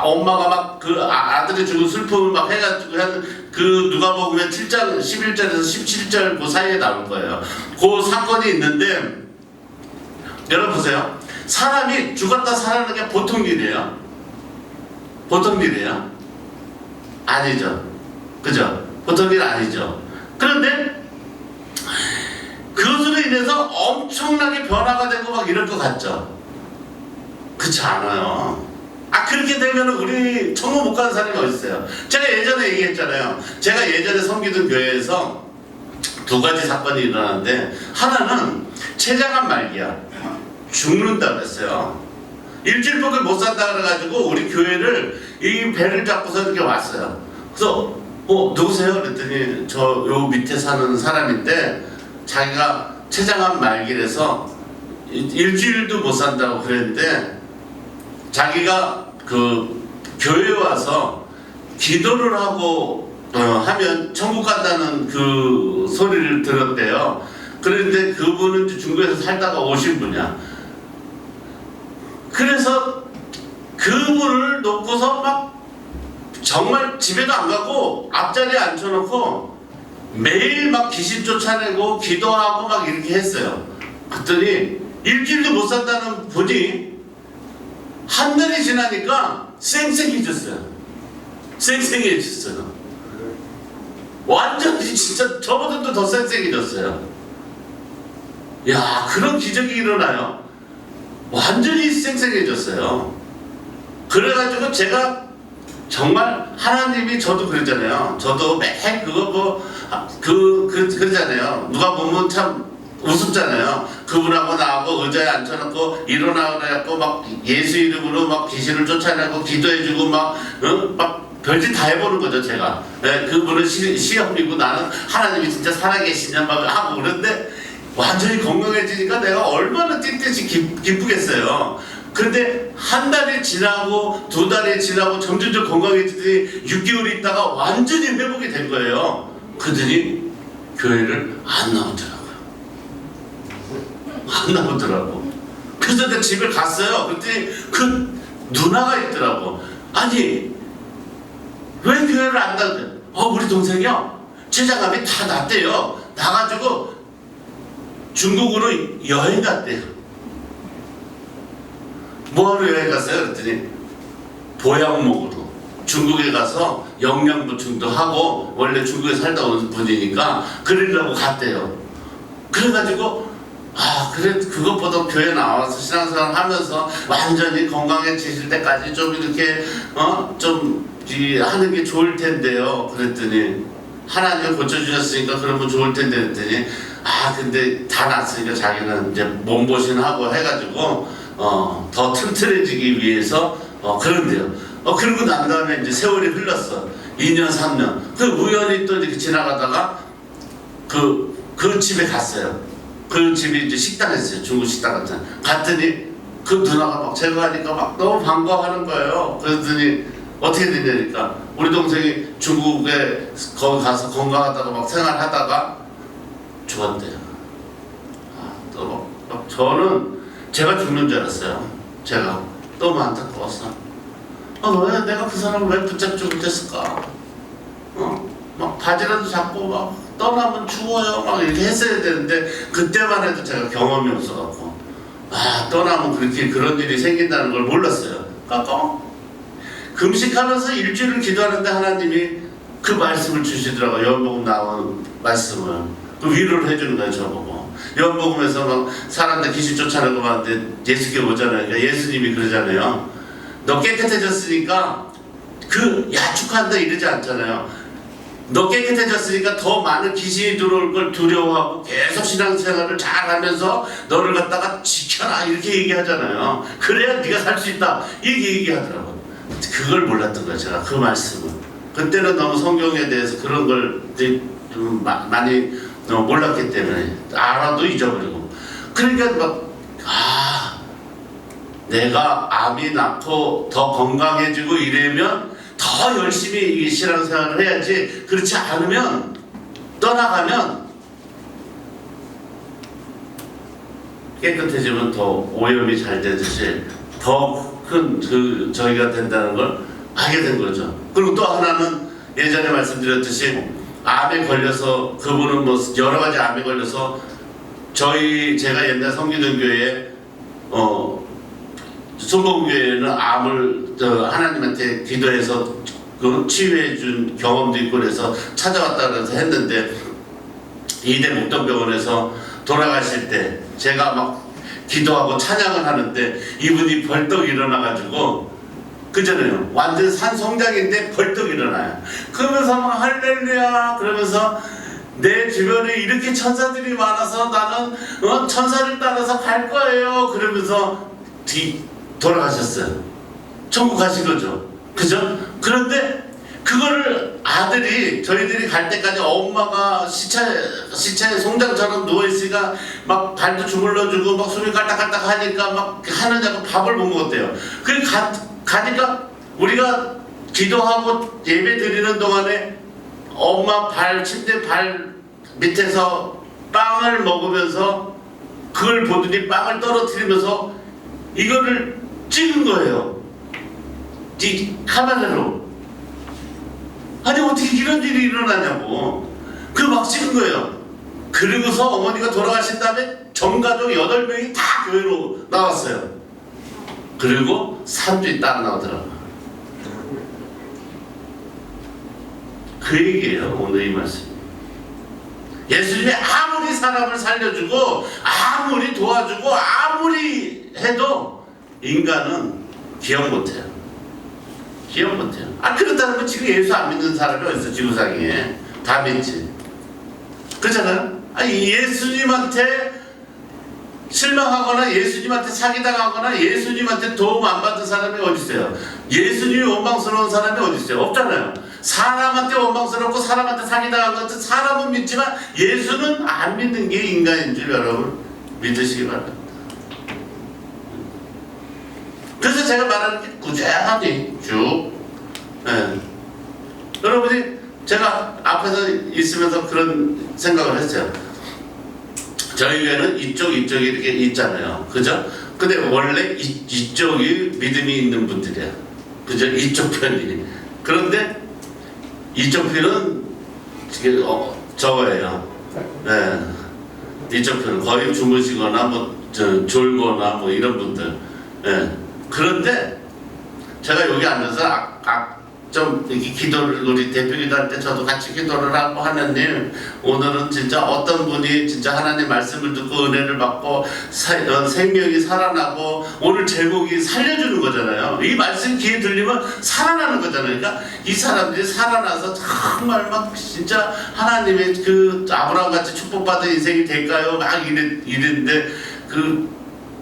엄마가 막 그 아들의 죽은 슬픔을 막 해가지고 하는 그 누가복음의 7장 11절에서 17절 그 사이에 나올 거예요. 그 사건이 있는데 여러분 보세요. 사람이 죽었다 살아나는 게 보통 일이에요? 보통 일이에요? 아니죠. 그죠? 보통 일 아니죠. 그런데 그것으로 인해서 엄청나게 변화가 되고 막 이럴 것 같죠? 그렇지 않아요. 그렇게 되면 우리 천국 못 가는 사람이 어디 있어요? 제가 예전에 얘기했잖아요. 제가 예전에 섬기던 교회에서 2가지 사건이 일어났는데, 하나는 췌장암 말기야. 죽는다 그랬어요. 일주일밖에 못 산다 그래가지고 우리 교회를 이 배를 잡고서 이렇게 왔어요. 그래서 누구세요? 그랬더니 저 요 밑에 사는 사람인데 자기가 췌장암 말기라서 일주일도 못 산다고 그랬는데, 자기가 그 교회에 와서 기도를 하고 하면 천국 간다는 그 소리를 들었대요. 그런데 그분은 중국에서 살다가 오신 분이야. 그래서 그분을 놓고서 막 정말 집에도 안 가고 앞자리에 앉혀놓고 매일 막 귀신 쫓아내고 기도하고 막 이렇게 했어요. 그랬더니 일주일도 못 산다는 분이 한 달이 지나니까 쌩쌩해졌어요. 쌩쌩해졌어요. 완전히 진짜 저보다도 더 쌩쌩해졌어요. 야, 그런 기적이 일어나요. 완전히 쌩쌩해졌어요. 그래가지고 제가 정말 하나님이 저도 그랬잖아요. 저도 매일 그거 그러잖아요. 누가 보면 참 우습잖아요. 그분하고 나하고 의자에 앉혀놓고 일어나고 그래갖고 막 예수 이름으로 막 귀신을 쫓아내고 기도해주고 막 별짓 다 해보는 거죠, 제가. 네, 그분은 시험이고 나는 하나님이 진짜 살아계시냐 막 하고 그런데 완전히 건강해지니까 내가 얼마나 띠뜻이 기쁘겠어요. 근데 한 달이 지나고 두 달이 지나고 점점점 건강해지더니 6개월 있다가 완전히 회복이 된 거예요. 그러더니 교회를 안 나오더라고요. 안 나오더라고. 그래서 내가 집에 갔어요. 그랬더니 그 누나가 있더라고. 아니 왜 교회를 안 나오냐? 우리 동생이요, 제자감이 다 났대요. 나가지고 중국으로 여행 갔대요. 뭐하러 여행 갔어요? 그랬더니 보약 먹으러 중국에 가서 영양 보충도 하고, 원래 중국에 살다 온 분이니까 그러려고 갔대요. 그래가지고 그래, 그것보다 교회 나와서 신앙생활 하면서 완전히 건강해지실 때까지 좀 이렇게 좀 하는 게 좋을 텐데요. 그랬더니 하나님이 고쳐주셨으니까 그러면 좋을 텐데 그랬더니 근데 다 났으니까 자기는 이제 몸보신하고 해가지고 더 튼튼해지기 위해서 그런데요. 그러고 난 다음에 이제 세월이 흘렀어. 2년 3년. 그 우연히 또 이렇게 지나가다가 그 집에 갔어요. 그 집이 이제 식당이었어요. 중국 식당 같은. 갔더니 그 누나가 막 제가 가니까 막 너무 반가워하는 거예요. 그랬더니 어떻게 됐냐니까 우리 동생이 중국에 거기 가서 건강하다가 막 생활하다가 죽었대요. 저는 제가 죽는 줄 알았어요. 제가 너무 안타까웠어. 왜 내가 그 사람을 왜 붙잡지 못했을까? 막 바지라도 잡고 막 떠나면 죽어요 막 이렇게 했어야 되는데, 그때만 해도 제가 경험이 없어갖고 떠나면 그렇게 그런 일이 생긴다는 걸 몰랐어요. 그러니까 금식하면서 일주일을 기도하는데 하나님이 그 말씀을 주시더라고요. 요한복음 나온 말씀을 그 위로를 해주는 거예요. 저보고 요한복음에서 막 사람들 귀신 쫓아내고 하는데 예수께 오잖아요. 그러니까 예수님이 그러잖아요. 너 깨끗해졌으니까 그 야축한다 이러지 않잖아요. 너 깨끗해졌으니까 더 많은 귀신이 들어올 걸 두려워하고 계속 신앙생활을 잘하면서 너를 갖다가 지켜라 이렇게 얘기하잖아요. 그래야 네가 살 수 있다 이렇게 얘기하더라고요. 그걸 몰랐던 거예요. 제가 그 말씀을 그때는 너무 성경에 대해서 그런 걸 좀 많이 몰랐기 때문에 알아도 잊어버리고, 그러니까 막 내가 암이 낫고 더 건강해지고 이러면 더 열심히 이 신앙생활을 해야지. 그렇지 않으면 떠나가면 깨끗해지면 더 오염이 잘 되듯이 더 큰 저희가 된다는 걸 알게 된 거죠. 그리고 또 하나는 예전에 말씀드렸듯이 암에 걸려서 그분은 뭐 여러 가지 암에 걸려서 제가 옛날 섬기던 교회에 순복음교회는 암을 하나님한테 기도해서 치유해준 경험도 있고 그래서 찾아왔다 그래서 했는데, 이대 목동병원에서 돌아가실 때 제가 막 기도하고 찬양을 하는데 이분이 벌떡 일어나가지고, 그잖아요. 완전 산성장인데 벌떡 일어나요. 그러면서 막 할렐루야 그러면서 내 주변에 이렇게 천사들이 많아서 나는 천사를 따라서 갈 거예요 그러면서 돌아가셨어요. 천국 가신 거죠. 그죠? 그런데 그거를 저희들이 갈 때까지 엄마가 시체 송장처럼 누워있으니까 막 발도 주물러주고 막 숨이 깔딱깔딱 하니까 막 하느냐고 밥을 못 먹었대요. 그래 가니까 우리가 기도하고 예배 드리는 동안에 엄마 침대 발 밑에서 빵을 먹으면서 그걸 보더니 빵을 떨어뜨리면서 이거를 찍은 거예요. 이 카메라로. 아니 어떻게 이런 일이 일어나냐고. 막 찍은 거예요. 그리고서 어머니가 돌아가신 다음에 전가족 8명이 다 교회로 나왔어요. 그리고 3주 있다 안 나오더라고요. 그 얘기예요 오늘 이 말씀. 예수님이 아무리 살아 사람을 살려주고 아무리 도와주고 아무리 해도 인간은 기억 못해요. 기억 못해요. 그렇다면 지금 예수 안 믿는 사람이 어딨어? 지구상에 다 믿지. 그렇잖아요. 예수님한테 실망하거나 예수님한테 사기당하거나 예수님한테 도움 안 받은 사람이 어디 있어요? 예수님이 원망스러운 사람이 어디 있어요? 없잖아요. 사람한테 원망스럽고 사람한테 사기당한 것은 사람은 믿지만 예수는 안 믿는 게 인간인 줄 여러분 믿으시기 바랍니다. 그래서 제가 말하는 게 꾸준히 쭉 여러분이 제가 앞에서 있으면서 그런 생각을 했어요. 저희 교회는 이쪽이 이렇게 있잖아요. 그죠? 근데 원래 이쪽이 믿음이 있는 분들이야. 그죠? 이쪽 편이. 그런데 이쪽 편은 저거예요. 이쪽 편은 거의 주무시거나 졸거나 이런 분들. 그런데 제가 여기 앉아서 좀 이렇게 기도를 우리 대표 기도할 때 저도 같이 기도를 하고 하나님 오늘은 진짜 어떤 분이 진짜 하나님 말씀을 듣고 은혜를 받고 생명이 살아나고 오늘 제목이 살려주는 거잖아요. 이 말씀 귀에 들리면 살아나는 거잖아요. 그러니까 이 사람들이 살아나서 정말 막 진짜 하나님의 그 아브라함 같이 축복받은 인생이 될까요? 막 이랬는데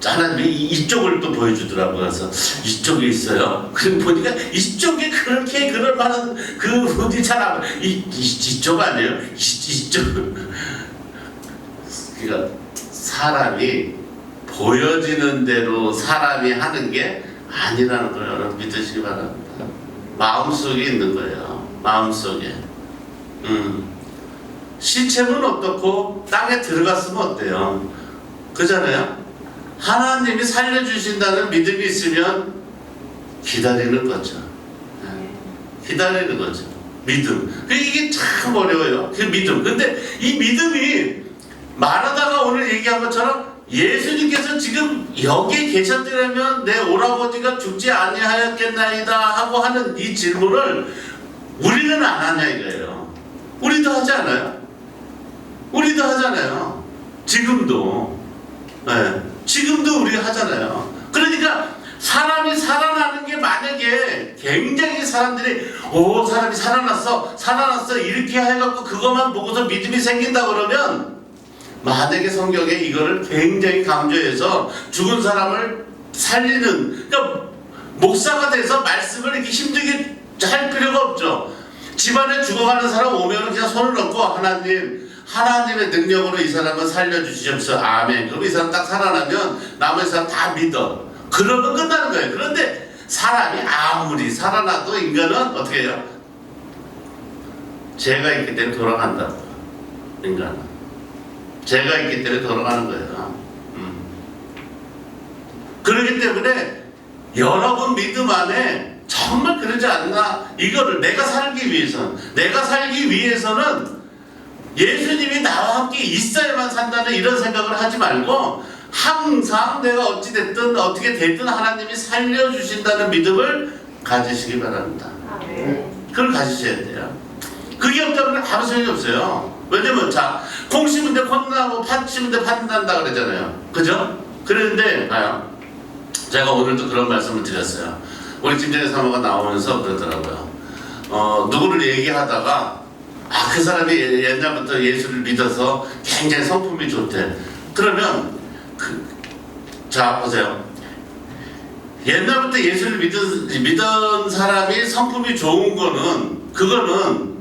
하나님이 이쪽을 또 보여주더라고요. 그래서 이쪽에 있어요. 그럼 보니까 이쪽에 그렇게 그럴 만한 분이 잘 안 보여. 이쪽 아니에요? 이쪽. 그러니까 사람이 보여지는 대로 사람이 하는 게 아니라는 걸 여러분 믿으시기 바랍니다. 마음속에 있는 거예요. 마음속에. 시체는 어떻고 땅에 들어갔으면 어때요? 그잖아요. 하나님이 살려주신다는 믿음이 있으면 기다리는 거죠. 기다리는 거죠. 믿음. 이게 참 어려워요. 그 믿음. 근데 이 믿음이 말하다가 오늘 얘기한 것처럼 예수님께서 지금 여기에 계셨더라면 내 오라버지가 죽지 아니하였겠나이다 하고 하는 이 질문을 우리는 안 하냐 이거예요. 우리도 하지 않아요? 우리도 하잖아요. 지금도. 지금도 우리가 하잖아요. 그러니까 사람이 살아나는 게 만약에 굉장히 사람들이 사람이 살아났어 이렇게 해갖고 그것만 보고서 믿음이 생긴다 그러면 만약에 성경에 이거를 굉장히 강조해서 죽은 사람을 살리는 그러니까 목사가 돼서 말씀을 이렇게 힘들게 할 필요가 없죠. 집안에 죽어가는 사람 오면 그냥 손을 얹고 하나님의 능력으로 이 사람을 살려주시옵소서. 아멘. 그럼 이 사람 딱 살아나면 나머지 사람 다 믿어. 그러면 끝나는 거예요. 그런데 사람이 아무리 살아나도 인간은 어떻게 해요? 죄가 있기 때문에 돌아간다고. 인간은. 죄가 있기 때문에 돌아가는 거예요. 그렇기 때문에 여러분 믿음 안에 정말 그러지 않나? 이거를 내가 살기 위해서는 예수님이 나와 함께 있어야만 산다는 이런 생각을 하지 말고 항상 내가 어찌됐든 어떻게 됐든 하나님이 살려주신다는 믿음을 가지시기 바랍니다. 그걸 가지셔야 돼요. 그게 없다면 아무 소용이 없어요. 왜냐면 콩 심은 데 콩 나고 팥 심은 데 팥 난다 그러잖아요. 그죠? 그런데 봐요. 제가 오늘도 그런 말씀을 드렸어요. 우리 김정희 사모가 나오면서 그러더라고요. 누구를 얘기하다가 그 사람이 옛날부터 예수를 믿어서 굉장히 성품이 좋대. 그러면 보세요. 옛날부터 예수를 믿은 사람이 성품이 좋은 그거는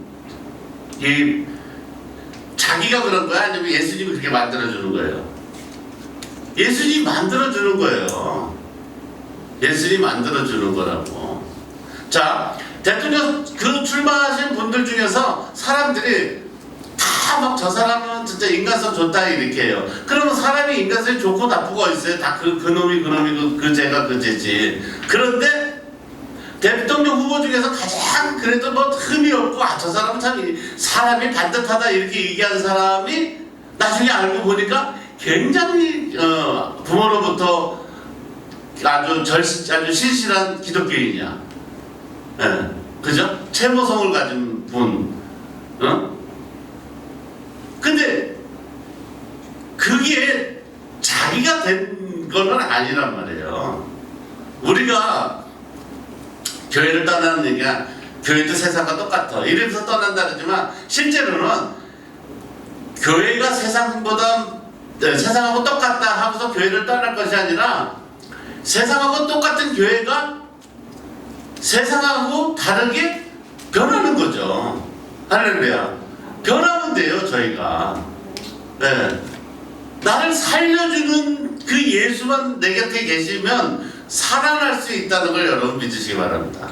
자기가 그런 거야? 아니면 예수님이 그렇게 만들어주는 거예요? 예수님이 만들어주는 거예요. 예수님이 만들어주는 거라고. 대통령 출마하신 분들 중에서 사람들이 다 막 저 사람은 진짜 인간성 좋다 이렇게 해요. 그러면 사람이 인간성이 좋고 나쁘고 있어요. 다 그놈이 그 죄가 그 죄지. 그런데 대통령 후보 중에서 가장 그래도 흠이 없고 저 사람은 참 사람이 반듯하다 이렇게 얘기하는 사람이 나중에 알고 보니까 굉장히 부모로부터 아주 신실한 기독교인이야. 그죠? 채모성을 가진 분. 근데 그게 자기가 된 거는 아니란 말이에요. 우리가 교회를 떠나는 얘기가 교회도 세상과 똑같아 이래서 떠난다 그러지만 실제로는 교회가 세상하고 똑같다 하고서 교회를 떠날 것이 아니라 세상하고 똑같은 교회가 세상하고 다르게 변하는 거죠. 할렐루야. 변하면 돼요, 저희가. 네. 나를 살려주는 그 예수만 내 곁에 계시면 살아날 수 있다는 걸 여러분 믿으시기 바랍니다.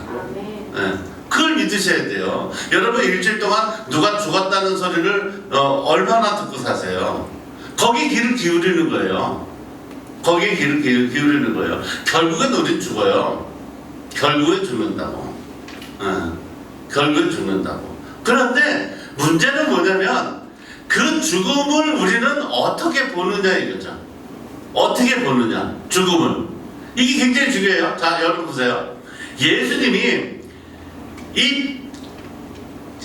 네. 그걸 믿으셔야 돼요. 여러분 일주일 동안 누가 죽었다는 소리를 얼마나 듣고 사세요? 거기에 귀를 기울이는 거예요. 거기에 귀를 기울이는 거예요. 결국엔 우린 죽어요. 결국엔 죽는다고. 결국엔 죽는다고. 그런데 문제는 뭐냐면 그 죽음을 우리는 어떻게 보느냐 이거죠. 어떻게 보느냐, 죽음을. 이게 굉장히 중요해요. 자, 여러분 보세요. 예수님이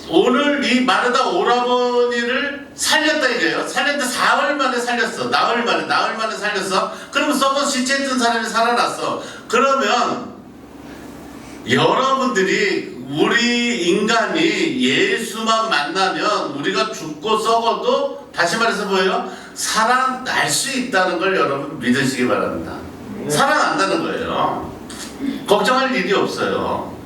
오늘 이 마르다 오라버니를 살렸다 이거예요. 살렸는데 사흘 만에 살렸어. 나흘 만에 살렸어. 그러면 썩은 시체했던 사람이 살아났어. 그러면 여러분들이 우리 인간이 예수만 만나면 우리가 죽고 썩어도 다시 말해서 뭐예요? 살아날 수 있다는 걸 여러분 믿으시기 바랍니다. 살아난다는 거예요. 걱정할 일이 없어요.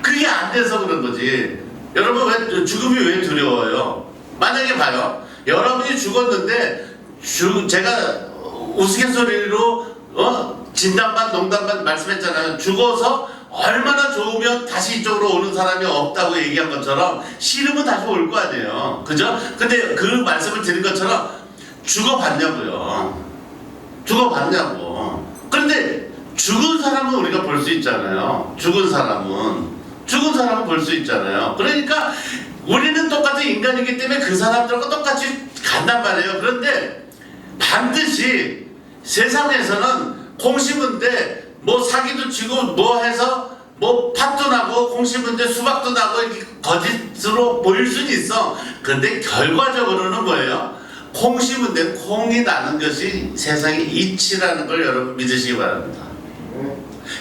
그게 안 돼서 그런 거지. 여러분 왜 죽음이 왜 두려워요? 만약에 봐요. 여러분이 죽었는데 제가 우스갯소리로 진담반 농담반 말씀했잖아요. 죽어서 얼마나 좋으면 다시 이쪽으로 오는 사람이 없다고 얘기한 것처럼 싫으면 다시 올 거 아니에요. 그죠? 근데 그 말씀을 드린 것처럼 죽어봤냐고요. 죽어봤냐고. 그런데 죽은 사람은 우리가 볼 수 있잖아요. 죽은 사람은 볼 수 있잖아요. 그러니까 우리는 똑같은 인간이기 때문에 그 사람들하고 똑같이 간단 말이에요. 그런데 반드시 세상에서는 콩 심은데 뭐 사기도 치고 뭐 해서 뭐 팥도 나고 콩 심은데 수박도 나고 이렇게 거짓으로 보일 수는 있어. 그런데 결과적으로는 뭐예요? 콩 심은데 콩이 나는 것이 세상의 이치라는 걸 여러분 믿으시기 바랍니다.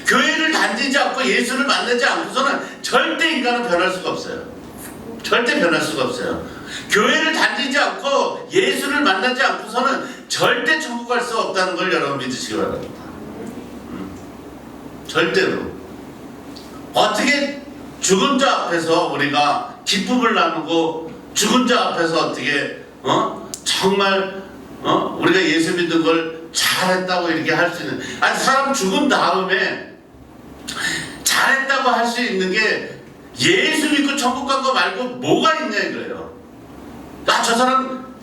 교회를 다니지 않고 예수를 만나지 않고서는 절대 인간은 변할 수가 없어요. 절대 변할 수가 없어요. 교회를 다니지 않고 예수를 만나지 않고서는 절대 천국 갈 수 없다는 걸 여러분 믿으시기 바랍니다. 절대로. 어떻게 죽은 자 앞에서 우리가 기쁨을 나누고 죽은 자 앞에서 어떻게 정말 우리가 예수 믿는 걸 잘했다고 이렇게 할 수 있는, 아니 사람 죽은 다음에 잘했다고 할 수 있는 게 예수 믿고 천국 간 거 말고 뭐가 있냐 이거예요. 저 사람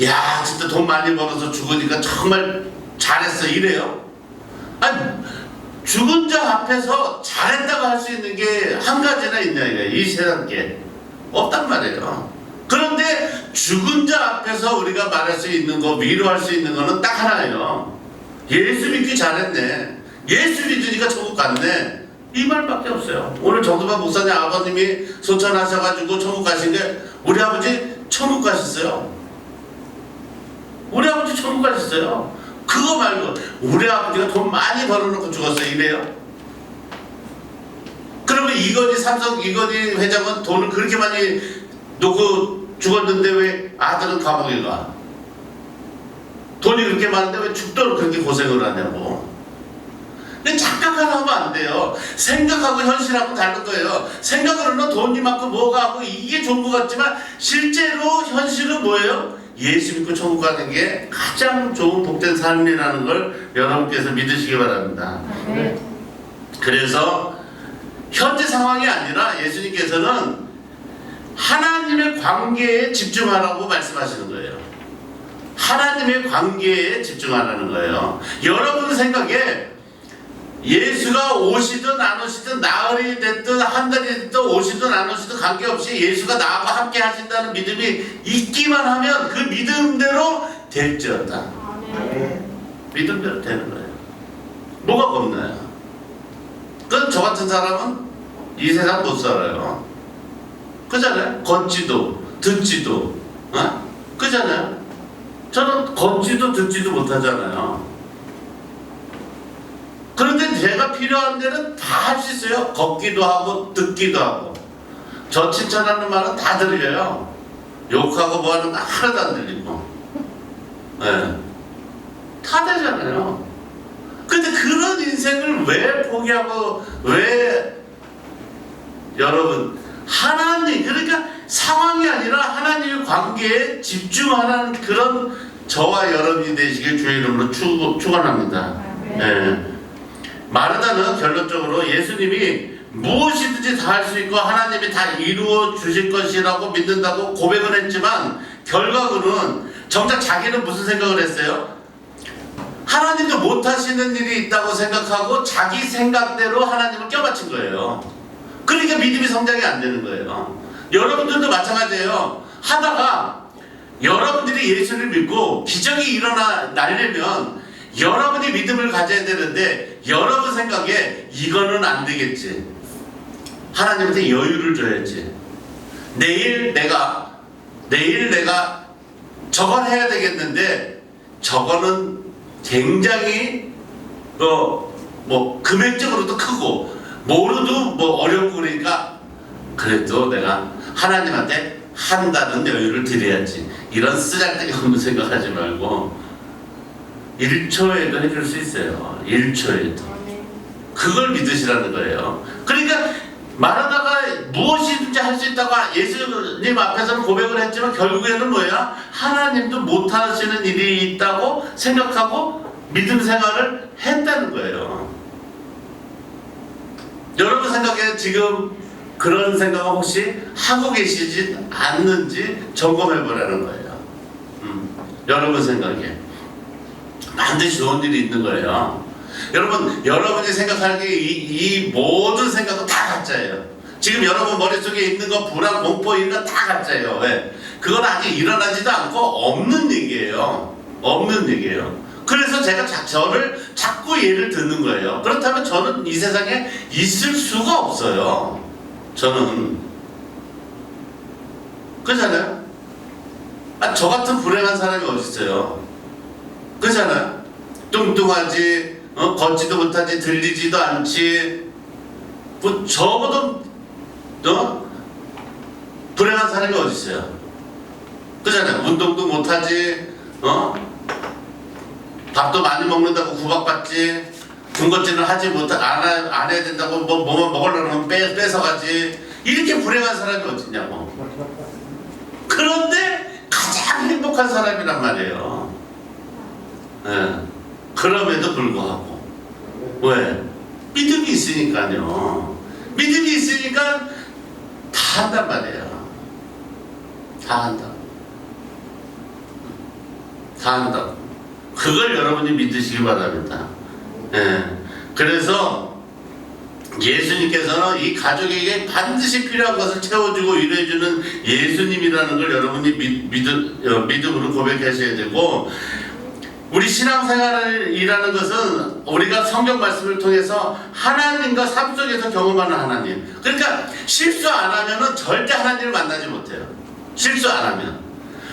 야 진짜 돈 많이 벌어서 죽으니까 정말 잘했어 이래요? 아니 죽은 자 앞에서 잘했다고 할 수 있는 게 한 가지나 있냐 이거예요. 이 세상에 없단 말이에요. 그런데 죽은 자 앞에서 우리가 말할 수 있는 거, 위로할 수 있는 거는 딱 하나예요. 예수 믿기 잘했네. 예수 믿으니까 천국 갔네. 이 말밖에 없어요. 오늘 정두만 목사님 아버님이 소천하셔가지고 천국 가신 게 우리 아버지 천국 가셨어요. 우리 아버지 천국 가셨어요. 그거 말고 우리 아버지가 돈 많이 벌어놓고 죽었어요. 이래요? 그러면 삼성 이건희 회장은 돈을 그렇게 많이 놓고 죽었는데 왜 아들은 감옥에 가? 돈이 그렇게 많은데 왜 죽도록 그렇게 고생을 하냐고. 근데 착각하려 하면 안 돼요. 생각하고 현실하고 다른 거예요. 생각으로는 돈이 많고 뭐가 하고 이게 좋은 것 같지만 실제로 현실은 뭐예요? 예수 믿고 천국 가는 게 가장 좋은 복된 삶이라는 걸 여러분께서 믿으시기 바랍니다. 그래서 현재 상황이 아니라 예수님께서는 하나님의 관계에 집중하라고 말씀하시는 거예요. 하나님의 관계에 집중하라는 거예요. 여러분 생각에 예수가 오시든 안 오시든 나흘이 됐든 한 달이 됐든 오시든 안 오시든 관계없이 예수가 나와 함께 하신다는 믿음이 있기만 하면 그 믿음대로 될지어다. 믿음대로 되는 거예요. 뭐가 겁나요? 그럼 저 같은 사람은 이 세상 못 살아요. 그잖아요. 걷지도 듣지도 그잖아요. 저는 걷지도 듣지도 못하잖아요. 그런데 제가 필요한 데는 다 할 수 있어요. 걷기도 하고 듣기도 하고. 저 칭찬하는 말은 다 들려요. 욕하고 뭐 하는 거 하나도 안 들리고. 네. 다 되잖아요. 근데 그런 인생을 왜 포기하고, 왜 여러분 하나님, 그러니까 상황이 아니라 하나님의 관계에 집중하는 그런 저와 여러분이 되시길 주의 이름으로 축원합니다. 네. 마르다는 결론적으로 예수님이 무엇이든지 다 할 수 있고 하나님이 다 이루어 주실 것이라고 믿는다고 고백을 했지만, 결과로는 정작 자기는 무슨 생각을 했어요? 하나님도 못하시는 일이 있다고 생각하고 자기 생각대로 하나님을 껴맞춘 거예요. 그러니까 믿음이 성장이 안 되는 거예요. 여러분들도 마찬가지예요. 하다가 여러분들이 예수를 믿고 기적이 일어나려면 여러분이 믿음을 가져야 되는데, 여러분 생각에 이거는 안 되겠지, 하나님한테 여유를 줘야지, 내일 내가 저걸 해야 되겠는데 저거는 굉장히 뭐 금액적으로도 크고 뭐로도 뭐 어렵고, 그러니까 그래도 내가 하나님한테 한다는 여유를 드려야지, 이런 쓰잘데기 없는 생각하지 말고 1초에도 해줄 수 있어요. 1초에도. 그걸 믿으시라는 거예요. 그러니까 말하다가 무엇이든지 할 수 있다고 예수님 앞에서는 고백을 했지만, 결국에는 뭐야? 하나님도 못하시는 일이 있다고 생각하고 믿음 생활을 했다는 거예요. 여러분 생각에 지금 그런 생각을 혹시 하고 계시지 않는지 점검해 보라는 거예요. 여러분 생각에 반드시 좋은 일이 있는 거예요. 여러분, 여러분이 생각하는 게 이 모든 생각은 다 가짜예요. 지금 여러분 머릿속에 있는 거, 불안, 공포, 이런 거 다 가짜예요. 왜? 그건 아직 일어나지도 않고 없는 얘기예요. 없는 얘기예요. 그래서 제가 저를 자꾸 예를 듣는 거예요. 그렇다면 저는 이 세상에 있을 수가 없어요. 저는. 그렇잖아요? 저 같은 불행한 사람이 어디 있어요? 그렇잖아요? 뚱뚱하지, 걷지도 못하지, 들리지도 않지, 뭐 저보다 불행한 사람이 어디 있어요? 그렇잖아요? 운동도 못하지, 밥도 많이 먹는다고 구박받지, 군것질을 하지 안 해야 된다고 뭐만 먹으려면 뺏어가지, 이렇게 불행한 사람이 어디 있냐고. 그런데 가장 행복한 사람이란 말이에요. 네. 그럼에도 불구하고. 왜? 믿음이 있으니까요. 믿음이 있으니까 다 한단 말이에요. 다 한다. 다 한다. 그걸 여러분이 믿으시기 바랍니다. 네. 그래서 예수님께서는 이 가족에게 반드시 필요한 것을 채워주고 위로해주는 예수님이라는 걸 여러분이 믿음으로 고백하셔야 되고, 우리 신앙생활이라는 것은 우리가 성경 말씀을 통해서 하나님과 삶 속에서 경험하는 하나님. 그러니까 실수 안 하면은 절대 하나님을 만나지 못해요. 실수 안 하면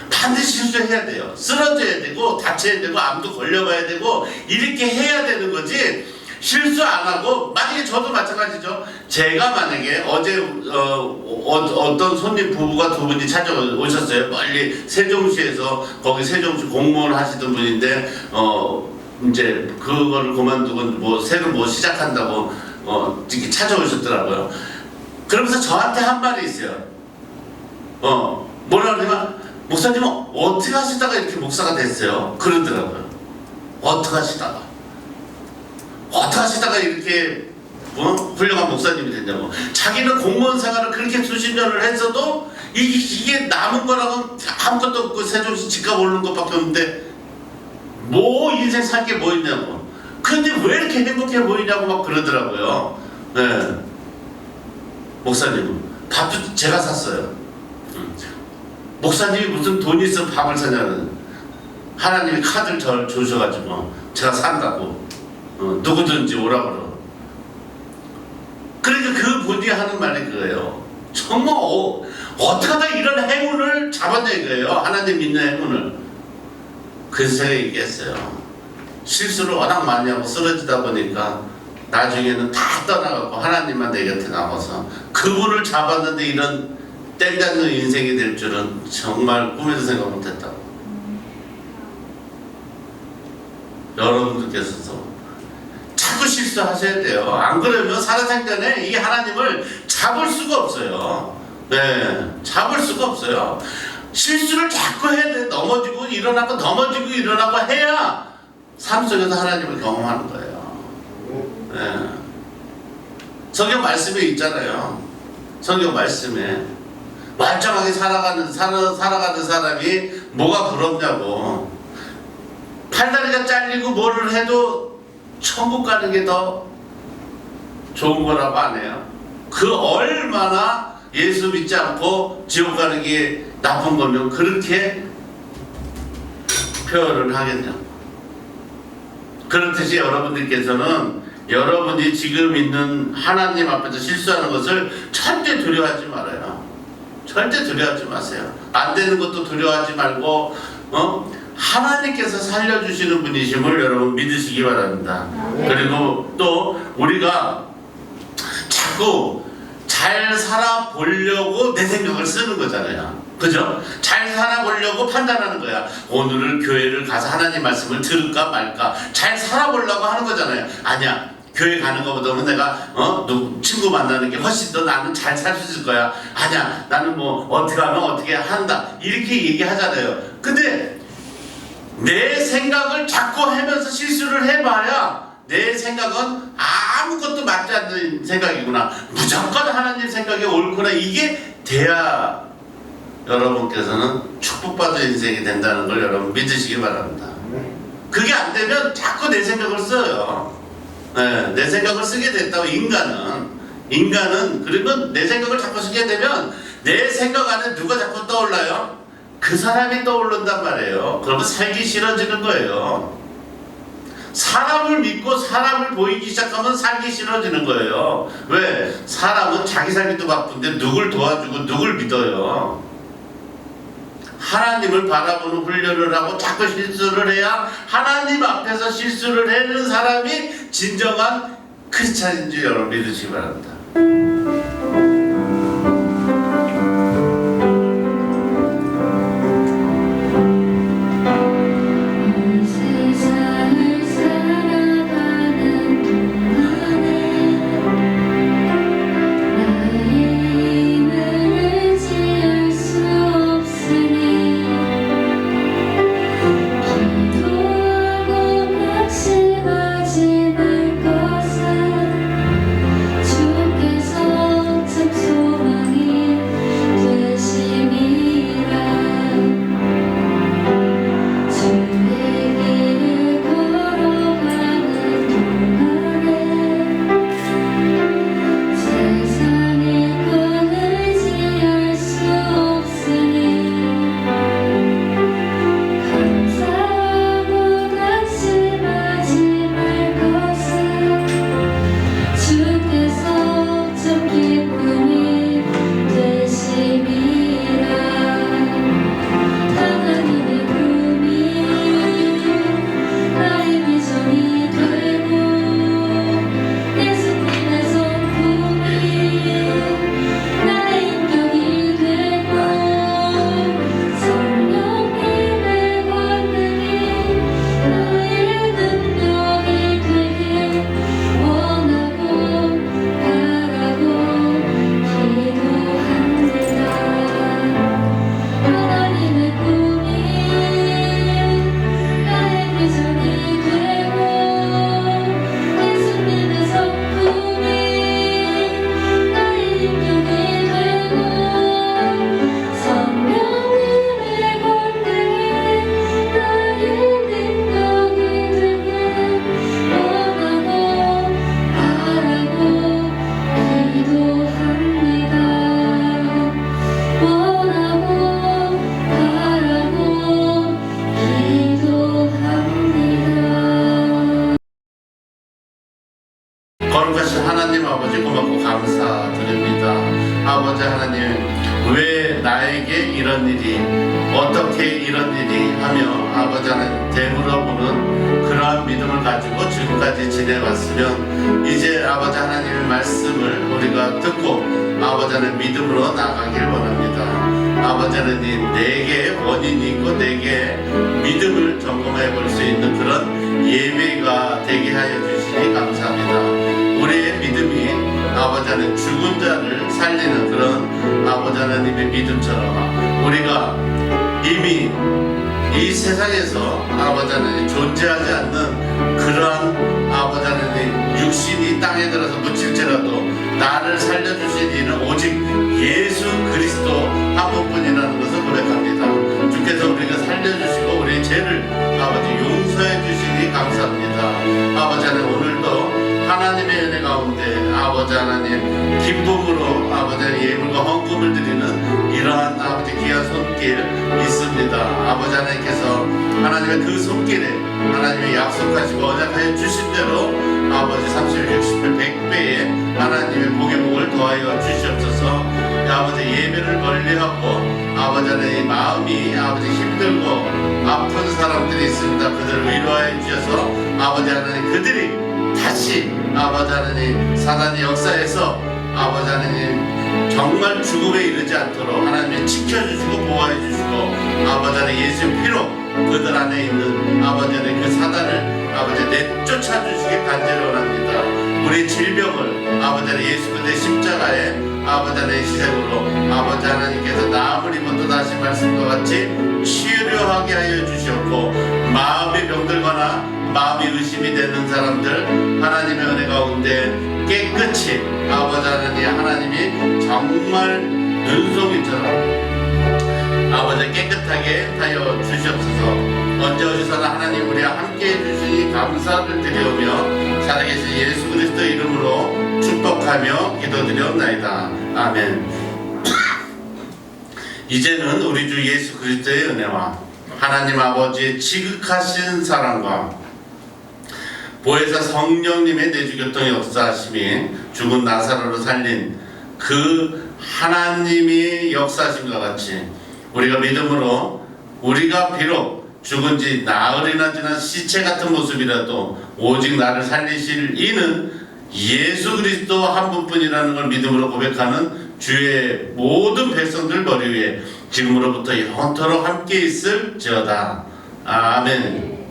반드시 실수해야 돼요. 쓰러져야 되고 다쳐야 되고 암도 걸려봐야 되고 이렇게 해야 되는 거지, 실수 안 하고. 만약에 저도 마찬가지죠. 제가 만약에 어제 어떤 손님 부부가 두 분이 찾아오셨어요. 빨리 세종시에서, 거기 세종시 공무원 하시던 분인데 이제 그거를 그만두고 뭐 새로 뭐 시작한다고 이렇게 찾아오셨더라고요. 그러면서 저한테 한 말이 있어요. 뭐라 그러냐면, 목사님은 어떻게 하시다가 이렇게 목사가 됐어요? 그러더라고요. 어떻게 하시다가 이렇게 훌륭한 목사님이 됐냐고. 자기는 공무원 생활을 그렇게 수십 년을 했어도 이게 남은 거라고 아무것도 없고 세종시 집값 오르는 것밖에 없는데 뭐 인생 살 게 뭐 있냐고. 근데 왜 이렇게 행복해 보이냐고 막 그러더라고요. 네. 목사님, 밥도 제가 샀어요. 목사님이 무슨 돈이 있어 밥을 사냐는, 하나님이 카드를 저를 주셔가지고 제가 산다고. 누구든지 오라고. 그러니까 그 분이 하는 말이 그거예요. 정말 어떻게 하다 이런 행운을 잡았냐 이거예요. 하나님 믿는 행운을. 그래서 제가 얘기했어요. 실수를 워낙 많이 하고 쓰러지다 보니까 나중에는 다 떠나가고 하나님만 내 곁에 남아서 그분을 잡았는데 이런 땡잡는 인생이 될 줄은 정말 꿈에도 생각 못했다고. 여러분들께서도 자꾸 실수하셔야 돼요. 안 그러면 살아생전에 이 하나님을 잡을 수가 없어요. 네, 잡을 수가 없어요. 실수를 자꾸 해야 돼. 넘어지고 일어나고 넘어지고 일어나고 해야 삶 속에서 하나님을 경험하는 거예요. 네. 성경 말씀에 있잖아요. 성경 말씀에 멀쩡하게 살아가는 사람이 뭐가 부럽냐고. 팔다리가 잘리고 뭐를 해도 천국 가는 게 더 좋은 거라고 안 해요. 그 얼마나 예수 믿지 않고 지옥 가는 게 나쁜 거면 그렇게 표현을 하겠냐고. 그렇듯이 여러분들께서는 여러분이 지금 있는 하나님 앞에서 실수하는 것을 절대 두려워하지 말아요. 절대 두려워하지 마세요. 안 되는 것도 두려워하지 말고 하나님께서 살려주시는 분이심을 여러분 믿으시기 바랍니다. 그리고 또 우리가 자꾸 잘 살아보려고 내 생각을 쓰는 거잖아요. 그죠? 잘 살아보려고 판단하는 거야. 오늘은 교회를 가서 하나님 말씀을 들을까 말까 잘 살아보려고 하는 거잖아요. 아니야. 교회 가는 것보다는 내가 친구 만나는 게 훨씬 더 나는 잘 살 수 있을 거야. 아니야. 나는 뭐 어떻게 하면 어떻게 한다. 이렇게 얘기하잖아요. 근데 내 생각을 자꾸 하면서 실수를 해봐야 내 생각은 아무것도 맞지 않는 생각이구나. 무조건 하나님 생각이 옳구나. 이게 돼야 여러분께서는 축복받은 인생이 된다는 걸 여러분 믿으시기 바랍니다. 그게 안 되면 자꾸 내 생각을 써요. 네, 내 생각을 쓰게 됐다고. 인간은 그러면 내 생각을 자꾸 쓰게 되면 내 생각 안에 누가 자꾸 떠올라요? 그 사람이 떠오른단 말이에요. 그러면 살기 싫어지는 거예요. 사람을 믿고 사람을 보이기 시작하면 살기 싫어지는 거예요. 왜? 사람은 자기 살기도 바쁜데 누굴 도와주고 누굴 믿어요. 하나님을 바라보는 훈련을 하고 자꾸 실수를 해야 하나님 앞에서 실수를 하는 사람이 진정한 크리스찬인 줄 여러분 믿으시기 바랍니다. 거룩하신 하나님 아버지 고맙고 감사드립니다. 아버지 하나님, 왜 나에게 이런 일이 어떻게 이런 일이 하며 아버지 하나님 되물어보는 그러한 믿음을 가지고 지금까지 지내왔으면 이제 아버지 하나님의 말씀을 우리가 듣고 아버지 하나님 믿음으로 나가길 원합니다. 아버지 하나님 내게 원인이 있고 내게 믿음을 점검해 볼 수 있는 그런 예배가 되게 하여 주시니 감사합니다. 우리의 믿음이 아버지 하나님 죽은 자를 살리는 그런 아버지 하나님의 믿음처럼 우리가 이미 이 세상에서 아버지 하나님 존재하지 않는 그러한 아버지 하나님 육신이 땅에 들어서 묻힐지라도 나를 살려주신 이는 오직 예수 그리스도 한 분뿐이라는 것을 고백합니다. 주께서 우리가 살려주시고 우리의 죄를 아버지 용서해 주시니 감사합니다. 아버지 하나님 오늘도 하나님의 은혜 가운데 아버지 하나님 기쁨으로 아버지 하나님 예물과 헌금을 드리는 이러한 아버지 귀한 손길 있습니다. 아버지 하나님께서 하나님의 그 손길에 하나님의 약속하시고 언약하여 주신 대로 아버지 30, 60배, 100배의 하나님의 복의 복을 더하여 주시옵소서. 아버지 예배를 멀리하고 아버지 하나님 마음이 아버지 힘들고 아픈 사람들이 있습니다. 그들을 위로하여 주셔서 아버지 하나님 그들이 다시 아버지 하나님 사단의 역사에서 아버지 하나님 정말 죽음에 이르지 않도록 하나님이 지켜주시고 보호해 주시고 아버지 하나님 예수의 피로 그들 안에 있는 아버지 하나님 그 사단을 아버지 내쫓아 주시기 간절히 원합니다. 우리 질병을 아버지 하나님 예수 그리스도의 십자가에 아버지 하나님의 희생으로 아버지 하나님께서 나음을 입어 또 다시 말씀과 같이 치료하게 하여 주셨고 마음의 병들거나 마음이 의심이 되는 사람들 하나님의 은혜 가운데 깨끗이 아버지 하나님이 정말 눈송이처럼 아버지 깨끗하게 하여 주시옵소서. 언제 어디서나 하나님 우리와 함께 해주시니 감사를 드리오며 살아계신 예수 그리스도 이름으로 축복하며 기도드리옵나이다. 아멘. 이제는 우리 주 예수 그리스도의 은혜와 하나님 아버지의 지극하신 사랑과 보혜사 성령님의 내주교통 역사하심이 죽은 나사로를 살린 그 하나님이 역사하심과 같이 우리가 믿음으로 우리가 비록 죽은 지 나흘이나 지난 시체 같은 모습이라도 오직 나를 살리실 이는 예수 그리스도 한 분뿐이라는 걸 믿음으로 고백하는 주의 모든 백성들 머리 위에 지금으로부터 영원토록 함께 있을지어다. 아멘.